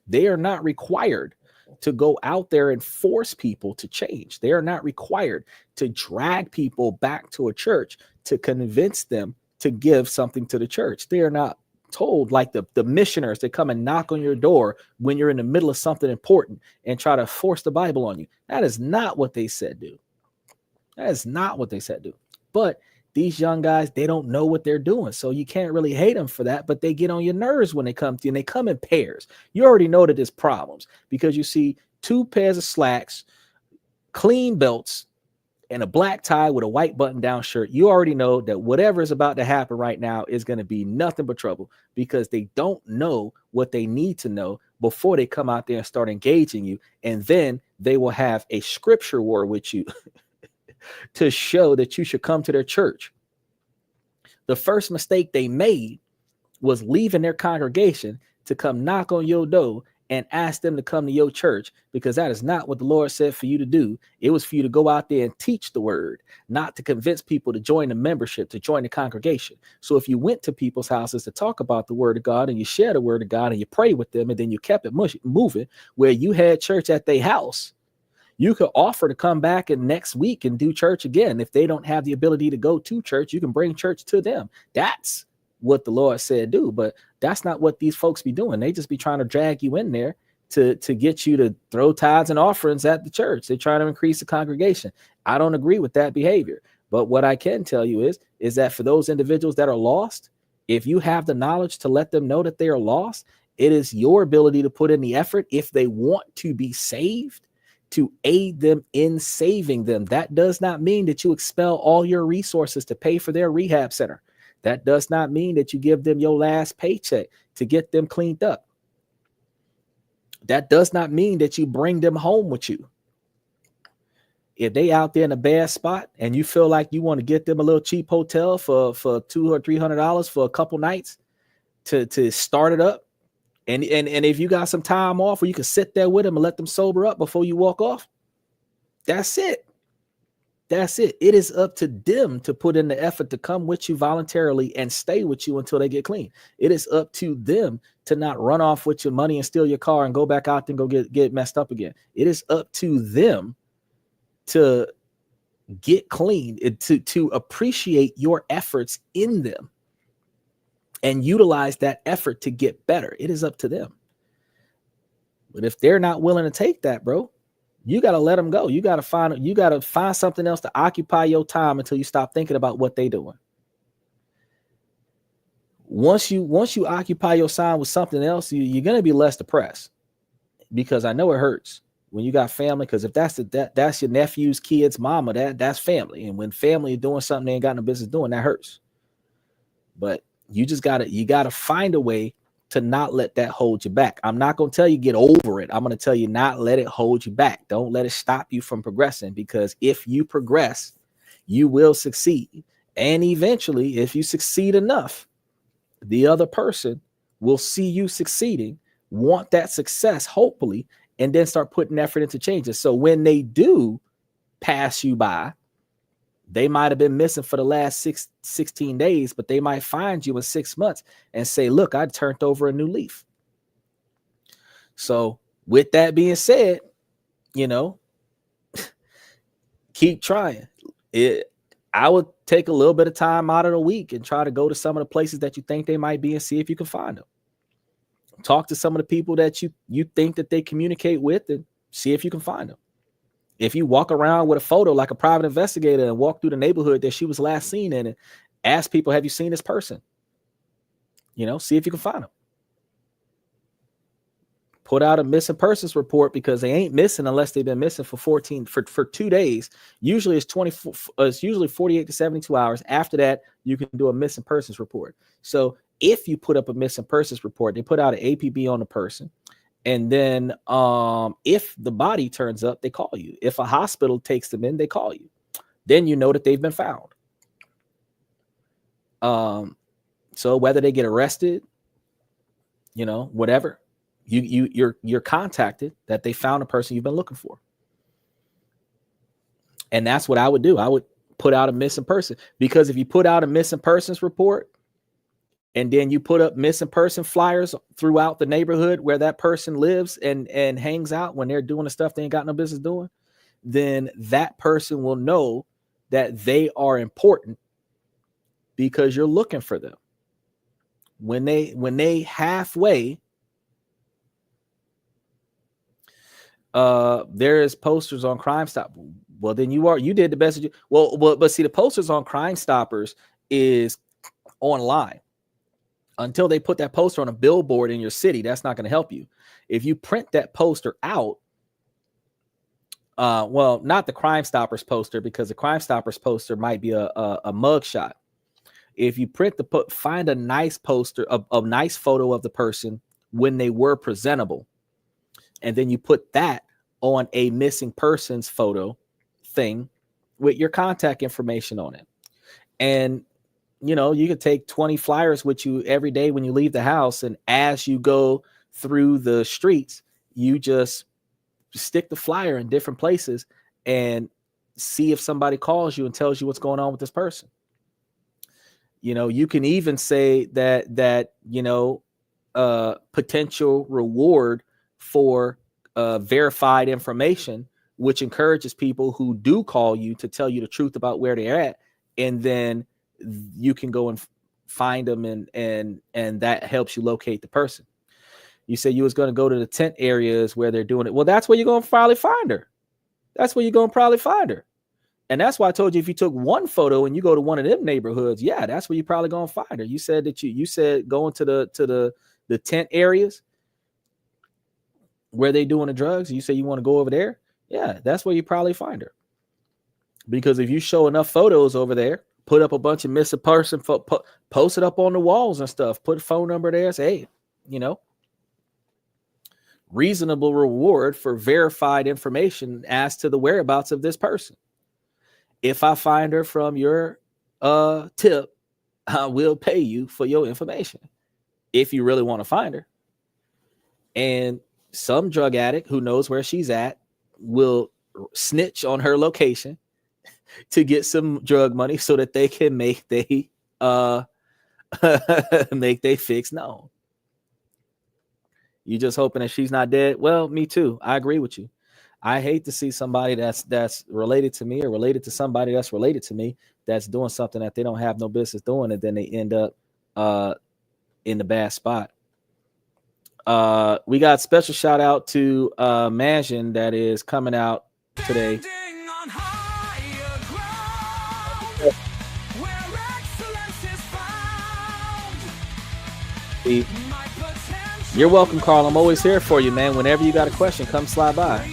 They are not required to go out there and force people to change. They are not required to drag people back to a church to convince them to give something to the church. They are not told, like the missioners that come and knock on your door when you're in the middle of something important and try to force the Bible on you. That is not what they said do. That is not what they said do. But these young guys, they don't know what they're doing. So you can't really hate them for that, but they get on your nerves when they come to you, and they come in pairs. You already know that there's problems because you see 2 pairs of slacks, clean belts, and a black tie with a white button-down shirt. You already know that whatever is about to happen right now is going to be nothing but trouble because they don't know what they need to know before they come out there and start engaging you. And then they will have a scripture war with you to show that you should come to their church. The first mistake they made was leaving their congregation to come knock on your door and ask them to come to your church, because that is not what the Lord said for you to do. It was for you to go out there and teach the word, not to convince people to join the membership, to join the congregation. So if you went to people's houses to talk about the word of God and you share the word of God and you pray with them and then you kept it moving where you had church at their house, you could offer to come back and next week and do church again. If they don't have the ability to go to church, you can bring church to them. That's what the Lord said do, but that's not what these folks be doing. They just be trying to drag you in there to get you to throw tithes and offerings at the church. They're trying to increase the congregation. I don't agree with that behavior. But what I can tell you is that for those individuals that are lost, if you have the knowledge to let them know that they are lost, it is your ability to put in the effort if they want to be saved, to aid them in saving them. That does not mean that you expel all your resources to pay for their rehab center. That does not mean that you give them your last paycheck to get them cleaned up. That does not mean that you bring them home with you. If they out there in a bad spot and you feel like you want to get them a little cheap hotel for $200 or $300 for a couple nights to start it up, and if you got some time off where you can sit there with them and let them sober up before you walk off, that's it. That's it. It is up to them to put in the effort to come with you voluntarily and stay with you until they get clean. It is up to them to not run off with your money and steal your car and go back out and go get messed up again. It is up to them to get clean, to appreciate your efforts in them and utilize that effort to get better. It is up to them. But if they're not willing to take that, bro, you got to let them go. You got to find something else to occupy your time until you stop thinking about what they're doing. Once you occupy your time with something else, you're going to be less depressed, because I know it hurts when you got family, because if that's your nephew's kid's mama, that's family. And when family is doing something they ain't got no business doing, that hurts. But you gotta find a way to not let that hold you back. I'm not going to tell you get over it. I'm going to tell you not let it hold you back. Don't let it stop you from progressing, because if you progress, you will succeed. And eventually, if you succeed enough, the other person will see you succeeding, want that success, hopefully, and then start putting effort into changes. So when they do pass you by, they might have been missing for the last 16 days, but they might find you in 6 months and say, look, I turned over a new leaf. So with that being said, keep trying. I would take a little bit of time out of the week and try to go to some of the places that you think they might be and see if you can find them. Talk to some of the people that you think that they communicate with and see if you can find them. If you walk around with a photo like a private investigator and walk through the neighborhood that she was last seen in and ask people, have you seen this person? See if you can find them. Put out a missing persons report, because they ain't missing unless they've been missing for 2 days. Usually it's 24. It's usually 48 to 72 hours. After that, you can do a missing persons report. So if you put up a missing persons report, they put out an APB on the person. And then if the body turns up, they call you. If a hospital takes them in, they call you. Then you know that they've been found. So whether they get arrested, whatever, you're contacted that they found a person you've been looking for. And that's what I would do. I would put out a missing person, because if you put out a missing persons report and then you put up missing person flyers throughout the neighborhood where that person lives and hangs out when they're doing the stuff they ain't got no business doing, then that person will know that they are important because you're looking for them. When they halfway, there is posters on Crime Stoppers. Well, then you did the best. But see, the posters on Crime Stoppers is online. Until they put that poster on a billboard in your city, that's not going to help you. If you print that poster out, not the Crime Stoppers poster, because the Crime Stoppers poster might be a mugshot. If you find a nice poster, a nice photo of the person when they were presentable, and then you put that on a missing persons photo thing with your contact information on it. And you could take 20 flyers with you every day when you leave the house. And as you go through the streets, you just stick the flyer in different places and see if somebody calls you and tells you what's going on with this person. You can even say that potential reward for verified information, which encourages people who do call you to tell you the truth about where they're at. And then you can go and find them, and that helps you locate the person. You said you was going to go to the tent areas where they're doing it. Well, that's where you're going to probably find her. And that's why I told you, if you took one photo and you go to one of them neighborhoods, yeah, that's where you're probably going to find her. You said that you said going to the tent areas where they doing the drugs. You say you want to go over there. Yeah, that's where you probably find her. Because if you show enough photos over there, put up a bunch of missing person, post it up on the walls and stuff, put a phone number there, say, hey, reasonable reward for verified information as to the whereabouts of this person. If I find her from your tip, I will pay you for your information if you really want to find her. And some drug addict who knows where she's at will snitch on her location to get some drug money so that they can make they fix known. You just hoping that she's not dead? Well, me too. I agree with you. I hate to see somebody that's related to me or related to somebody that's related to me that's doing something that they don't have no business doing, and then they end up in the bad spot. We got special shout out to Mansion that is coming out today. You're welcome, Carl. I'm always here for you, man. Whenever you got a question, come slide by.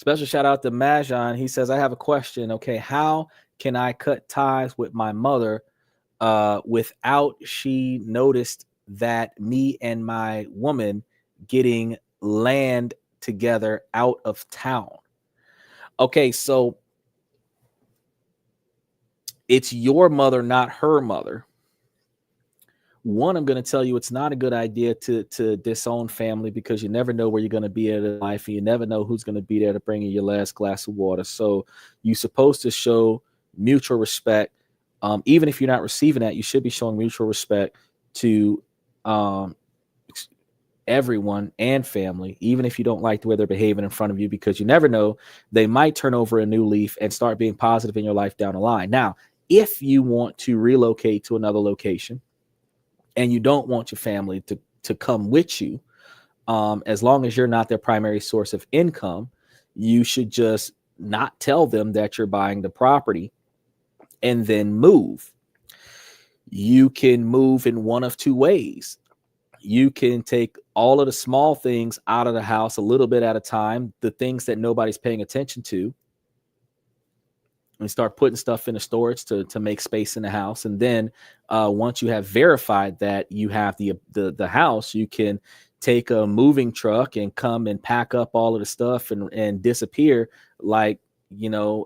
Special shout out to Majan. He says, I have a question. Okay, how can I cut ties with my mother without she noticed that me and my woman getting land together out of town? Okay, so it's your mother, not her mother. One, I'm going to tell you it's not a good idea to disown family, because you never know where you're going to be at in life, and you never know who's going to be there to bring you your last glass of water. So you're supposed to show mutual respect. Even if you're not receiving that, you should be showing mutual respect to everyone and family, even if you don't like the way they're behaving in front of you, because you never know, they might turn over a new leaf and start being positive in your life down the line. Now, if you want to relocate to another location and you don't want your family to come with you, as long as you're not their primary source of income, you should just not tell them that you're buying the property and then move. You can move in one of two ways. You can take all of the small things out of the house a little bit at a time, the things that nobody's paying attention to, and start putting stuff in the storage to make space in the house. And then once you have verified that you have the house, you can take a moving truck and come and pack up all of the stuff and disappear like,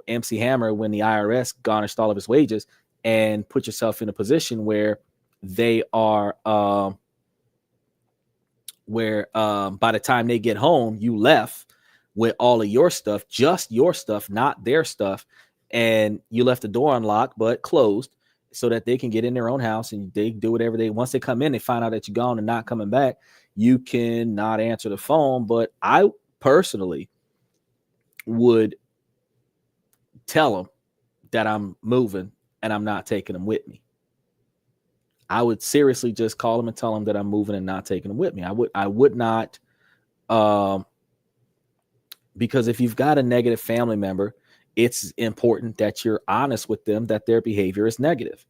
MC Hammer when the IRS garnished all of his wages, and put yourself in a position where they are by the time they get home, you left with all of your stuff, just your stuff, not their stuff. And you left the door unlocked, but closed, so that they can get in their own house and they do whatever once they come in, they find out that you're gone and not coming back. You can not answer the phone. But I personally would tell them that I'm moving and I'm not taking them with me. I would seriously just call them and tell them that I'm moving and not taking them with me. I would not, because if you've got a negative family member, it's important that you're honest with them that their behavior is negative.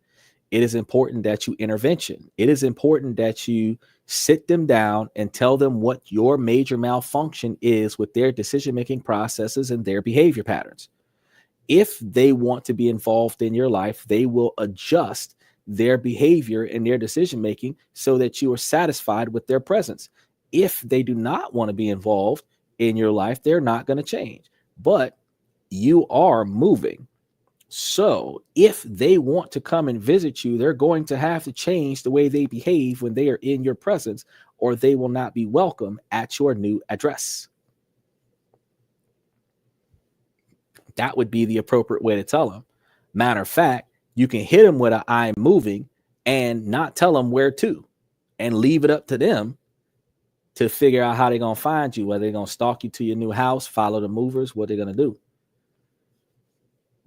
It is important that you intervention. It is important that you sit them down and tell them what your major malfunction is with their decision-making processes and their behavior patterns. If they want to be involved in your life, they will adjust their behavior and their decision-making so that you are satisfied with their presence. If they do not want to be involved in your life, they're not going to change. But you are moving. So if they want to come and visit you, they're going to have to change the way they behave when they are in your presence, or they will not be welcome at your new address. That would be the appropriate way to tell them. Matter of fact, you can hit them with a I'm moving and not tell them where to, and leave it up to them to figure out how they're going to find you, whether they're going to stalk you to your new house, follow the movers, what they're going to do.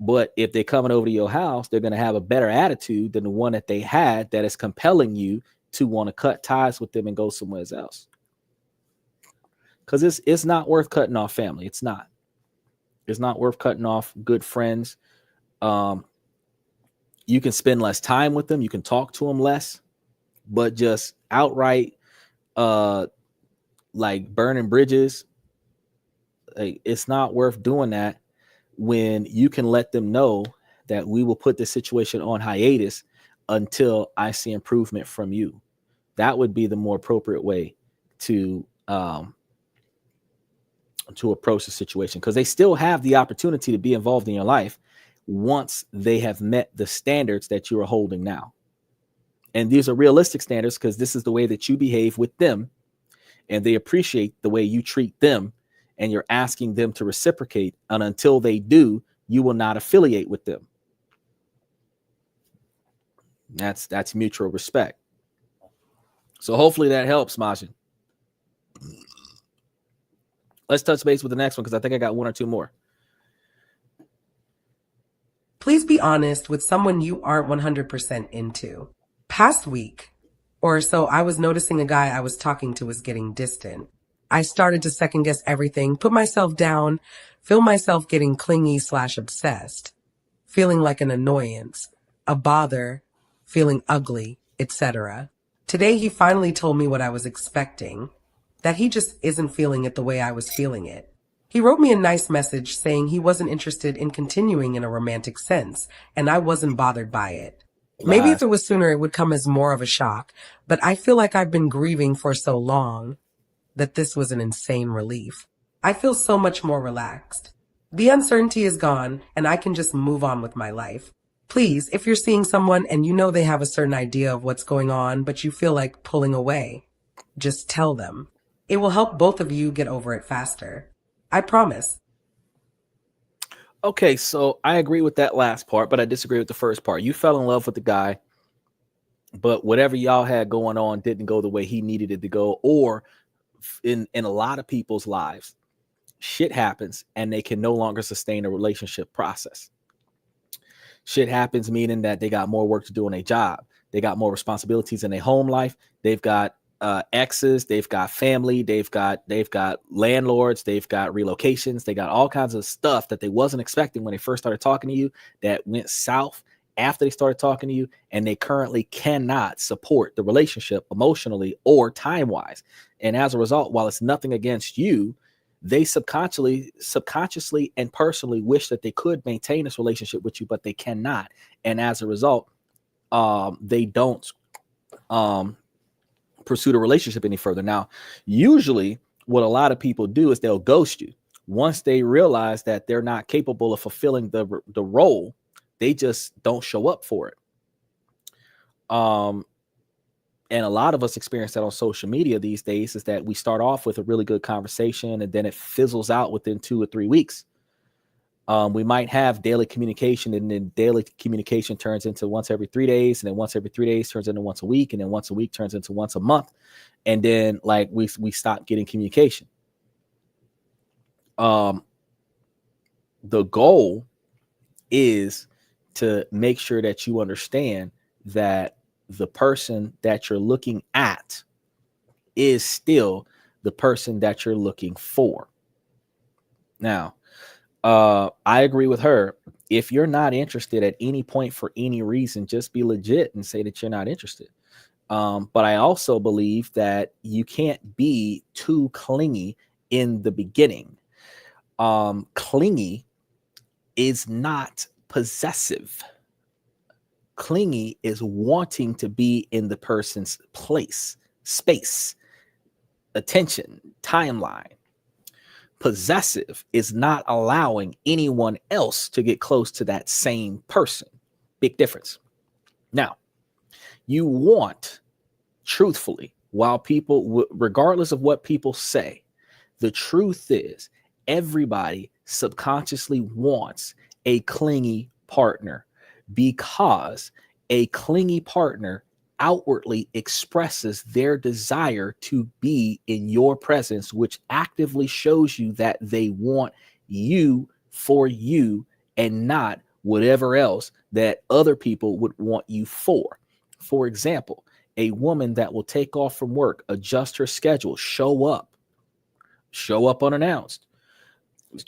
But if they're coming over to your house, they're going to have a better attitude than the one that they had that is compelling you to want to cut ties with them and go somewhere else. Because it's not worth cutting off family. It's not. It's not worth cutting off good friends. You can spend less time with them. You can talk to them less. But just outright, like burning bridges, like, it's not worth doing that, when you can let them know that we will put this situation on hiatus until I see improvement from you. That would be the more appropriate way to approach the situation, because they still have the opportunity to be involved in your life once they have met the standards that you are holding now. And these are realistic standards, because this is the way that you behave with them, and they appreciate the way you treat them, and you're asking them to reciprocate. And until they do, you will not affiliate with them. That's mutual respect. So hopefully that helps, Majin. Let's touch base with the next one, because I think I got one or two more. Please be honest with someone you aren't 100% into. Past week or so, I was noticing a guy I was talking to was getting distant. I started to second guess everything, put myself down, feel myself getting clingy/obsessed, feeling like an annoyance, a bother, feeling ugly, etc. Today, he finally told me what I was expecting, that he just isn't feeling it the way I was feeling it. He wrote me a nice message saying he wasn't interested in continuing in a romantic sense, and I wasn't bothered by it. Maybe if Lies. it was sooner, it would come as more of a shock, but I feel like I've been grieving for so long that this was an insane relief. I feel so much more relaxed. The uncertainty is gone, and I can just move on with my life. Please, if you're seeing someone and you know they have a certain idea of what's going on, but you feel like pulling away, just tell them. It will help both of you get over it faster. I promise. Okay, so I agree with that last part, but I disagree with the first part. You fell in love with the guy, but whatever y'all had going on didn't go the way he needed it to go, or in a lot of people's lives, shit happens and they can no longer sustain a relationship process. Shit happens, meaning that they got more work to do on their job. They got more responsibilities in their home life. They've got exes, they've got family, they've got landlords, they've got relocations, they got all kinds of stuff that they wasn't expecting when they first started talking to you that went south after they started talking to you, and they currently cannot support the relationship emotionally or time-wise. And as a result, while it's nothing against you, they subconsciously and personally wish that they could maintain this relationship with you, but they cannot. And as a result, they don't pursue the relationship any further. Now, usually what a lot of people do is they'll ghost you. Once they realize that they're not capable of fulfilling the role, they just don't show up for it. And a lot of us experience that on social media these days, is that we start off with a really good conversation and then it fizzles out within 2 or 3 weeks. We might have daily communication, and then daily communication turns into once every 3 days, and then once every 3 days turns into once a week, and then once a week turns into once a month. And then like we stop getting communication. The goal is to make sure that you understand that the person that you're looking at is still the person that you're looking for. Now, I agree with her. If you're not interested at any point for any reason, just be legit and say that you're not interested. But I also believe that you can't be too clingy in the beginning. Clingy is not possessive. Clingy is wanting to be in the person's place, space, attention, timeline. Possessive is not allowing anyone else to get close to that same person. Big difference. Now, you want, truthfully, while people, regardless of what people say, the truth is everybody subconsciously wants a clingy partner, because a clingy partner outwardly expresses their desire to be in your presence, which actively shows you that they want you for you and not whatever else that other people would want you for. For example, a woman that will take off from work, adjust her schedule, show up unannounced,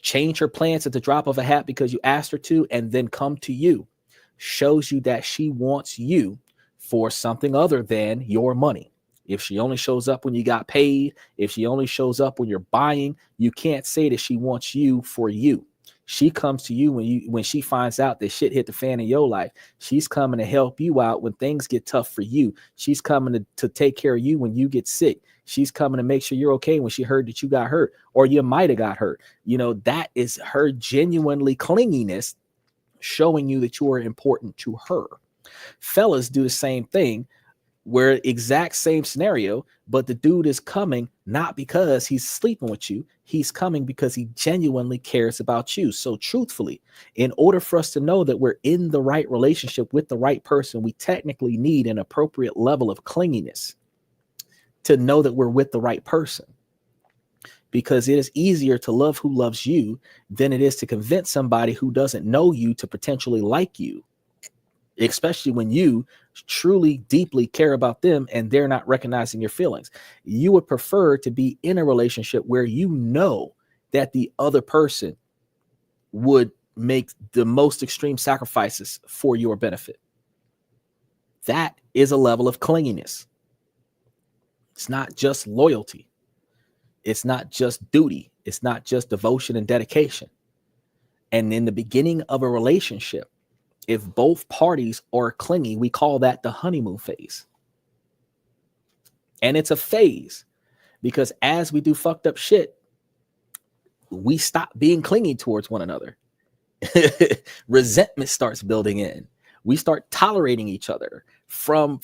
change her plans at the drop of a hat because you asked her to, and then come to you, shows you that she wants you for something other than your money. If she only shows up when you got paid, if she only shows up when you're buying, you can't say that she wants you for you. She comes to you when she finds out that shit hit the fan in your life. She's coming to help you out when things get tough for you. She's coming to take care of you when you get sick. She's coming to make sure you're okay when she heard that you got hurt, or you might have got hurt. You know, that is her genuinely clinginess, showing you that you are important to her. Fellas do the same thing, where exact same scenario, but the dude is coming not because he's sleeping with you. He's coming because he genuinely cares about you. So truthfully, in order for us to know that we're in the right relationship with the right person, we technically need an appropriate level of clinginess to know that we're with the right person. Because it is easier to love who loves you than it is to convince somebody who doesn't know you to potentially like you, especially when you truly deeply care about them and they're not recognizing your feelings. You would prefer to be in a relationship where you know that the other person would make the most extreme sacrifices for your benefit. That is a level of clinginess. It's not just loyalty. It's not just duty. It's not just devotion and dedication. And in the beginning of a relationship, if both parties are clingy, we call that the honeymoon phase. And it's a phase because as we do fucked up shit, we stop being clingy towards one another. Resentment starts building in. We start tolerating each other from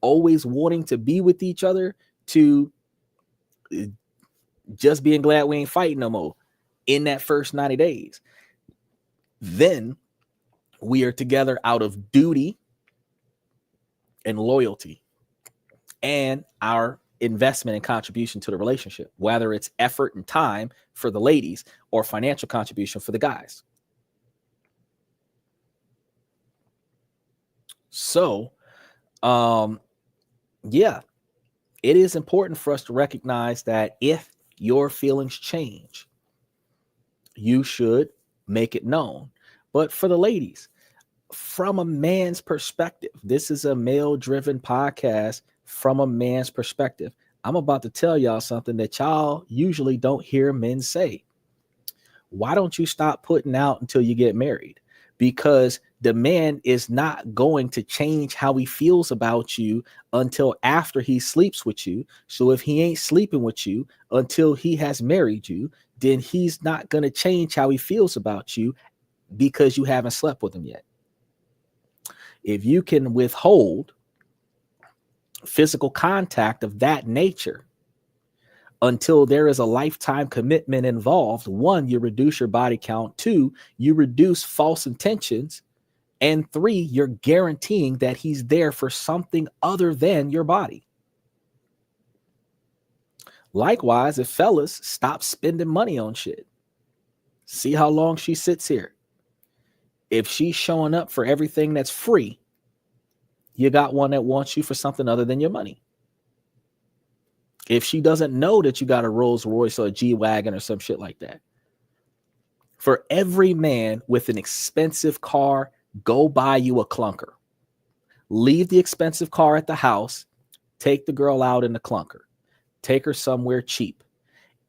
always wanting to be with each other to just being glad we ain't fighting no more in that first 90 days. Then we are together out of duty and loyalty and our investment and contribution to the relationship, whether it's effort and time for the ladies or financial contribution for the guys. So, yeah, it is important for us to recognize that if your feelings change, you should make it known. But for the ladies, from a man's perspective, this is a male-driven podcast from a man's perspective. I'm about to tell y'all something that y'all usually don't hear men say. Why don't you stop putting out until you get married? Because the man is not going to change how he feels about you until after he sleeps with you. So if he ain't sleeping with you until he has married you, then he's not going to change how he feels about you because you haven't slept with him yet. If you can withhold physical contact of that nature until there is a lifetime commitment involved, one, you reduce your body count. Two, you reduce false intentions. And three, you're guaranteeing that he's there for something other than your body. Likewise, if fellas stop spending money on shit, see how long she sits here. If she's showing up for everything that's free, you got one that wants you for something other than your money. If she doesn't know that you got a Rolls Royce or a G-Wagon or some shit like that. For every man with an expensive car, go buy you a clunker. Leave the expensive car at the house. Take the girl out in the clunker. Take her somewhere cheap.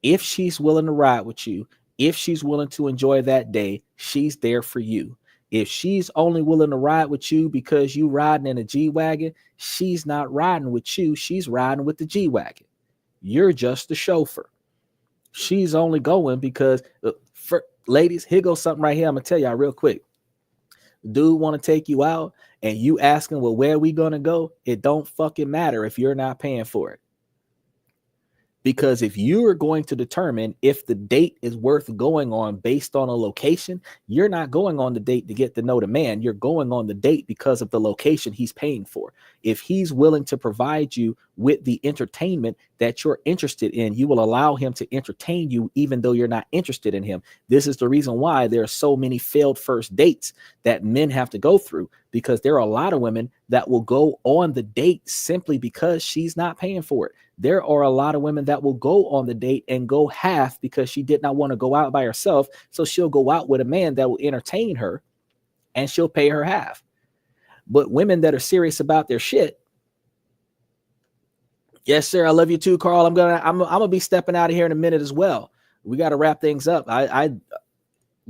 If she's willing to ride with you, if she's willing to enjoy that day, she's there for you. If she's only willing to ride with you because you riding in a G-Wagon, she's not riding with you. She's riding with the G-Wagon. You're just the chauffeur. She's only going because, for ladies, here goes something right here. I'm going to tell y'all real quick. Dude want to take you out and you asking, well, where are we going to go? It don't fucking matter if you're not paying for it. Because if you are going to determine if the date is worth going on based on a location, you're not going on the date to get to know the man. You're going on the date because of the location he's paying for. If he's willing to provide you with the entertainment that you're interested in, you will allow him to entertain you even though you're not interested in him. This is the reason why there are so many failed first dates that men have to go through, because there are a lot of women that will go on the date simply because she's not paying for it. There are a lot of women that will go on the date and go half because she did not want to go out by herself. So she'll go out with a man that will entertain her and she'll pay her half. But women that are serious about their shit. Yes, sir. I love you too, Carl. I'm gonna be stepping out of here in a minute as well. We got to wrap things up. I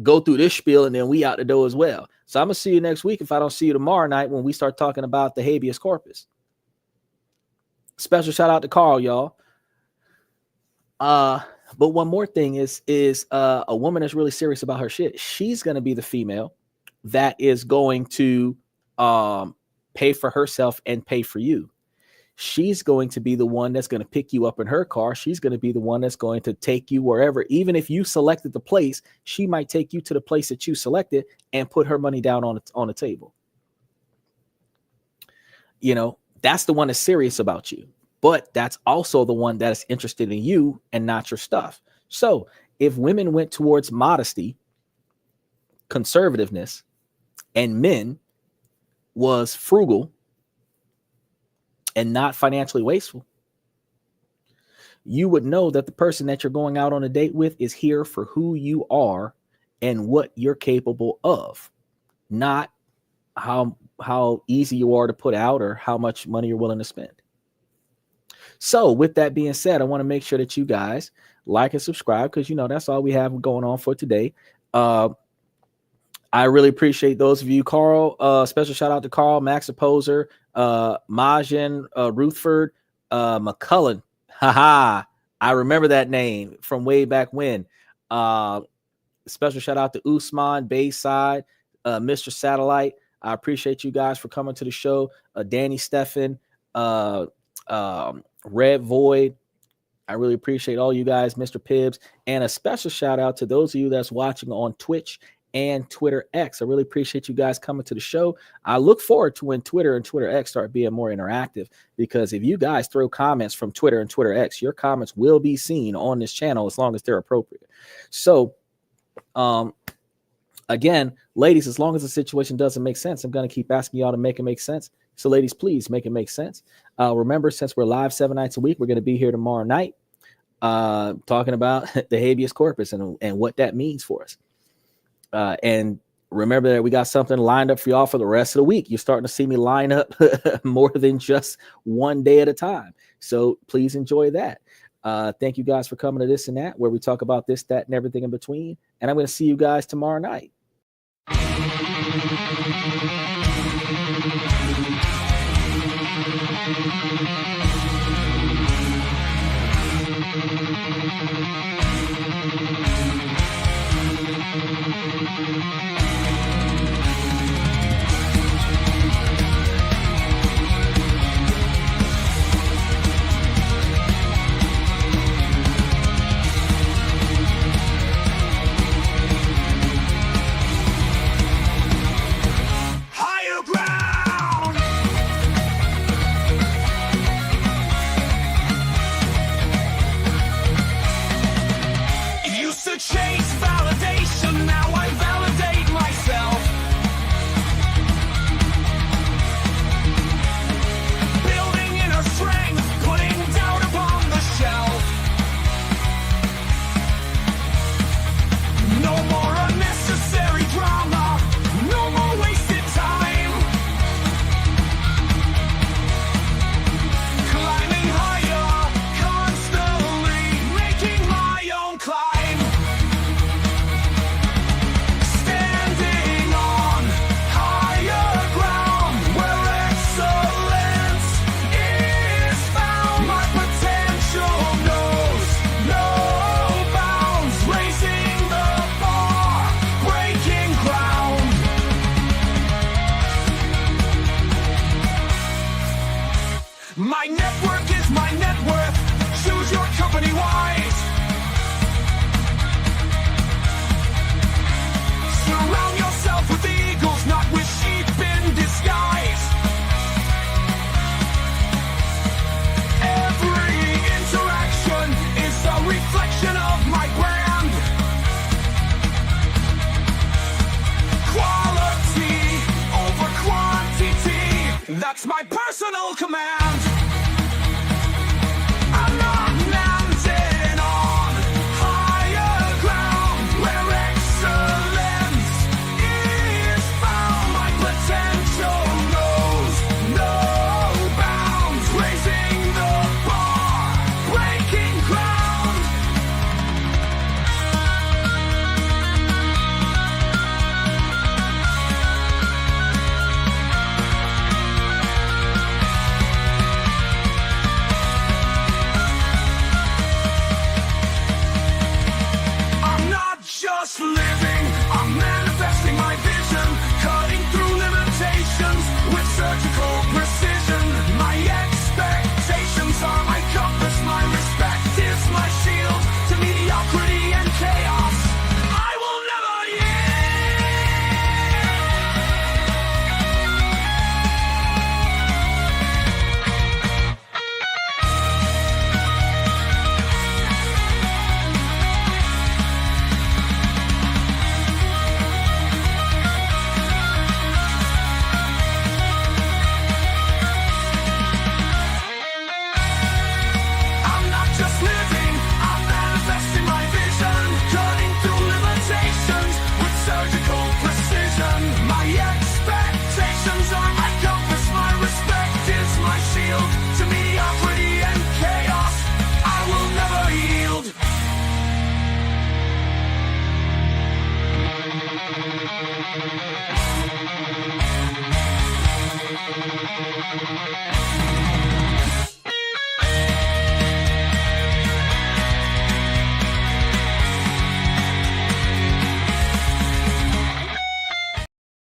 go through this spiel and then we out the door as well. So I'm gonna see you next week if I don't see you tomorrow night when we start talking about the habeas corpus. Special shout out to Carl, y'all. But one more thing is a woman that's really serious about her shit. She's going to be the female that is going to pay for herself and pay for you. She's going to be the one that's going to pick you up in her car. She's going to be the one that's going to take you wherever. Even if you selected the place, she might take you to the place that you selected and put her money down on the table. You know, that's the one that's serious about you. But that's also the one that is interested in you and not your stuff. So if women went towards modesty, conservativeness, and men was frugal and not financially wasteful, you would know that the person that you're going out on a date with is here for who you are and what you're capable of, not how easy you are to put out or how much money you're willing to spend. So with that being said, I want to make sure that you guys like and subscribe, because that's all we have going on for today. I really appreciate those of you. Carl, special shout out to Carl, Max Opposer, Majan, Ruthford, McCullen. Haha, I remember that name from way back when. Special shout out to Usman, Bayside, Mr. Satellite. I appreciate you guys for coming to the show. Danny Steffen, Red Void. I really appreciate all you guys, Mr. Pibbs, and a special shout out to those of you that's watching on Twitch and Twitter X. I really appreciate you guys coming to the show. I look forward to when Twitter and Twitter X start being more interactive, because if you guys throw comments from Twitter and Twitter X, your comments will be seen on this channel as long as they're appropriate. So, again, ladies, as long as the situation doesn't make sense, I'm going to keep asking y'all to make it make sense. So, ladies, please make it make sense. Remember, since we're live 7 nights a week, we're going to be here tomorrow night talking about the habeas corpus and what that means for us. And remember that we got something lined up for y'all for the rest of the week. You're starting to see me line up more than just one day at a time. So please enjoy that. Thank you guys for coming to This and That, where we talk about this, that, and everything in between. And I'm going to see you guys tomorrow night. Higher ground. Used to chase validation, now I validate myself. Building inner strength, putting doubt upon the shelf. No more unnecessary drama, no more wasted time. Climbing higher, constantly making my own climb. Standing on higher ground where excellence is found. My potential knows no bounds, raising the bar, breaking ground. My network is my net worth. Choose your company wise. Surround yourself with eagles, not with sheep in disguise. Every interaction is a reflection of my brand. Quality over quantity, that's my personal command. I'm not landing on higher ground where excellence is found. My potential knows no bounds, raising the bar, breaking ground.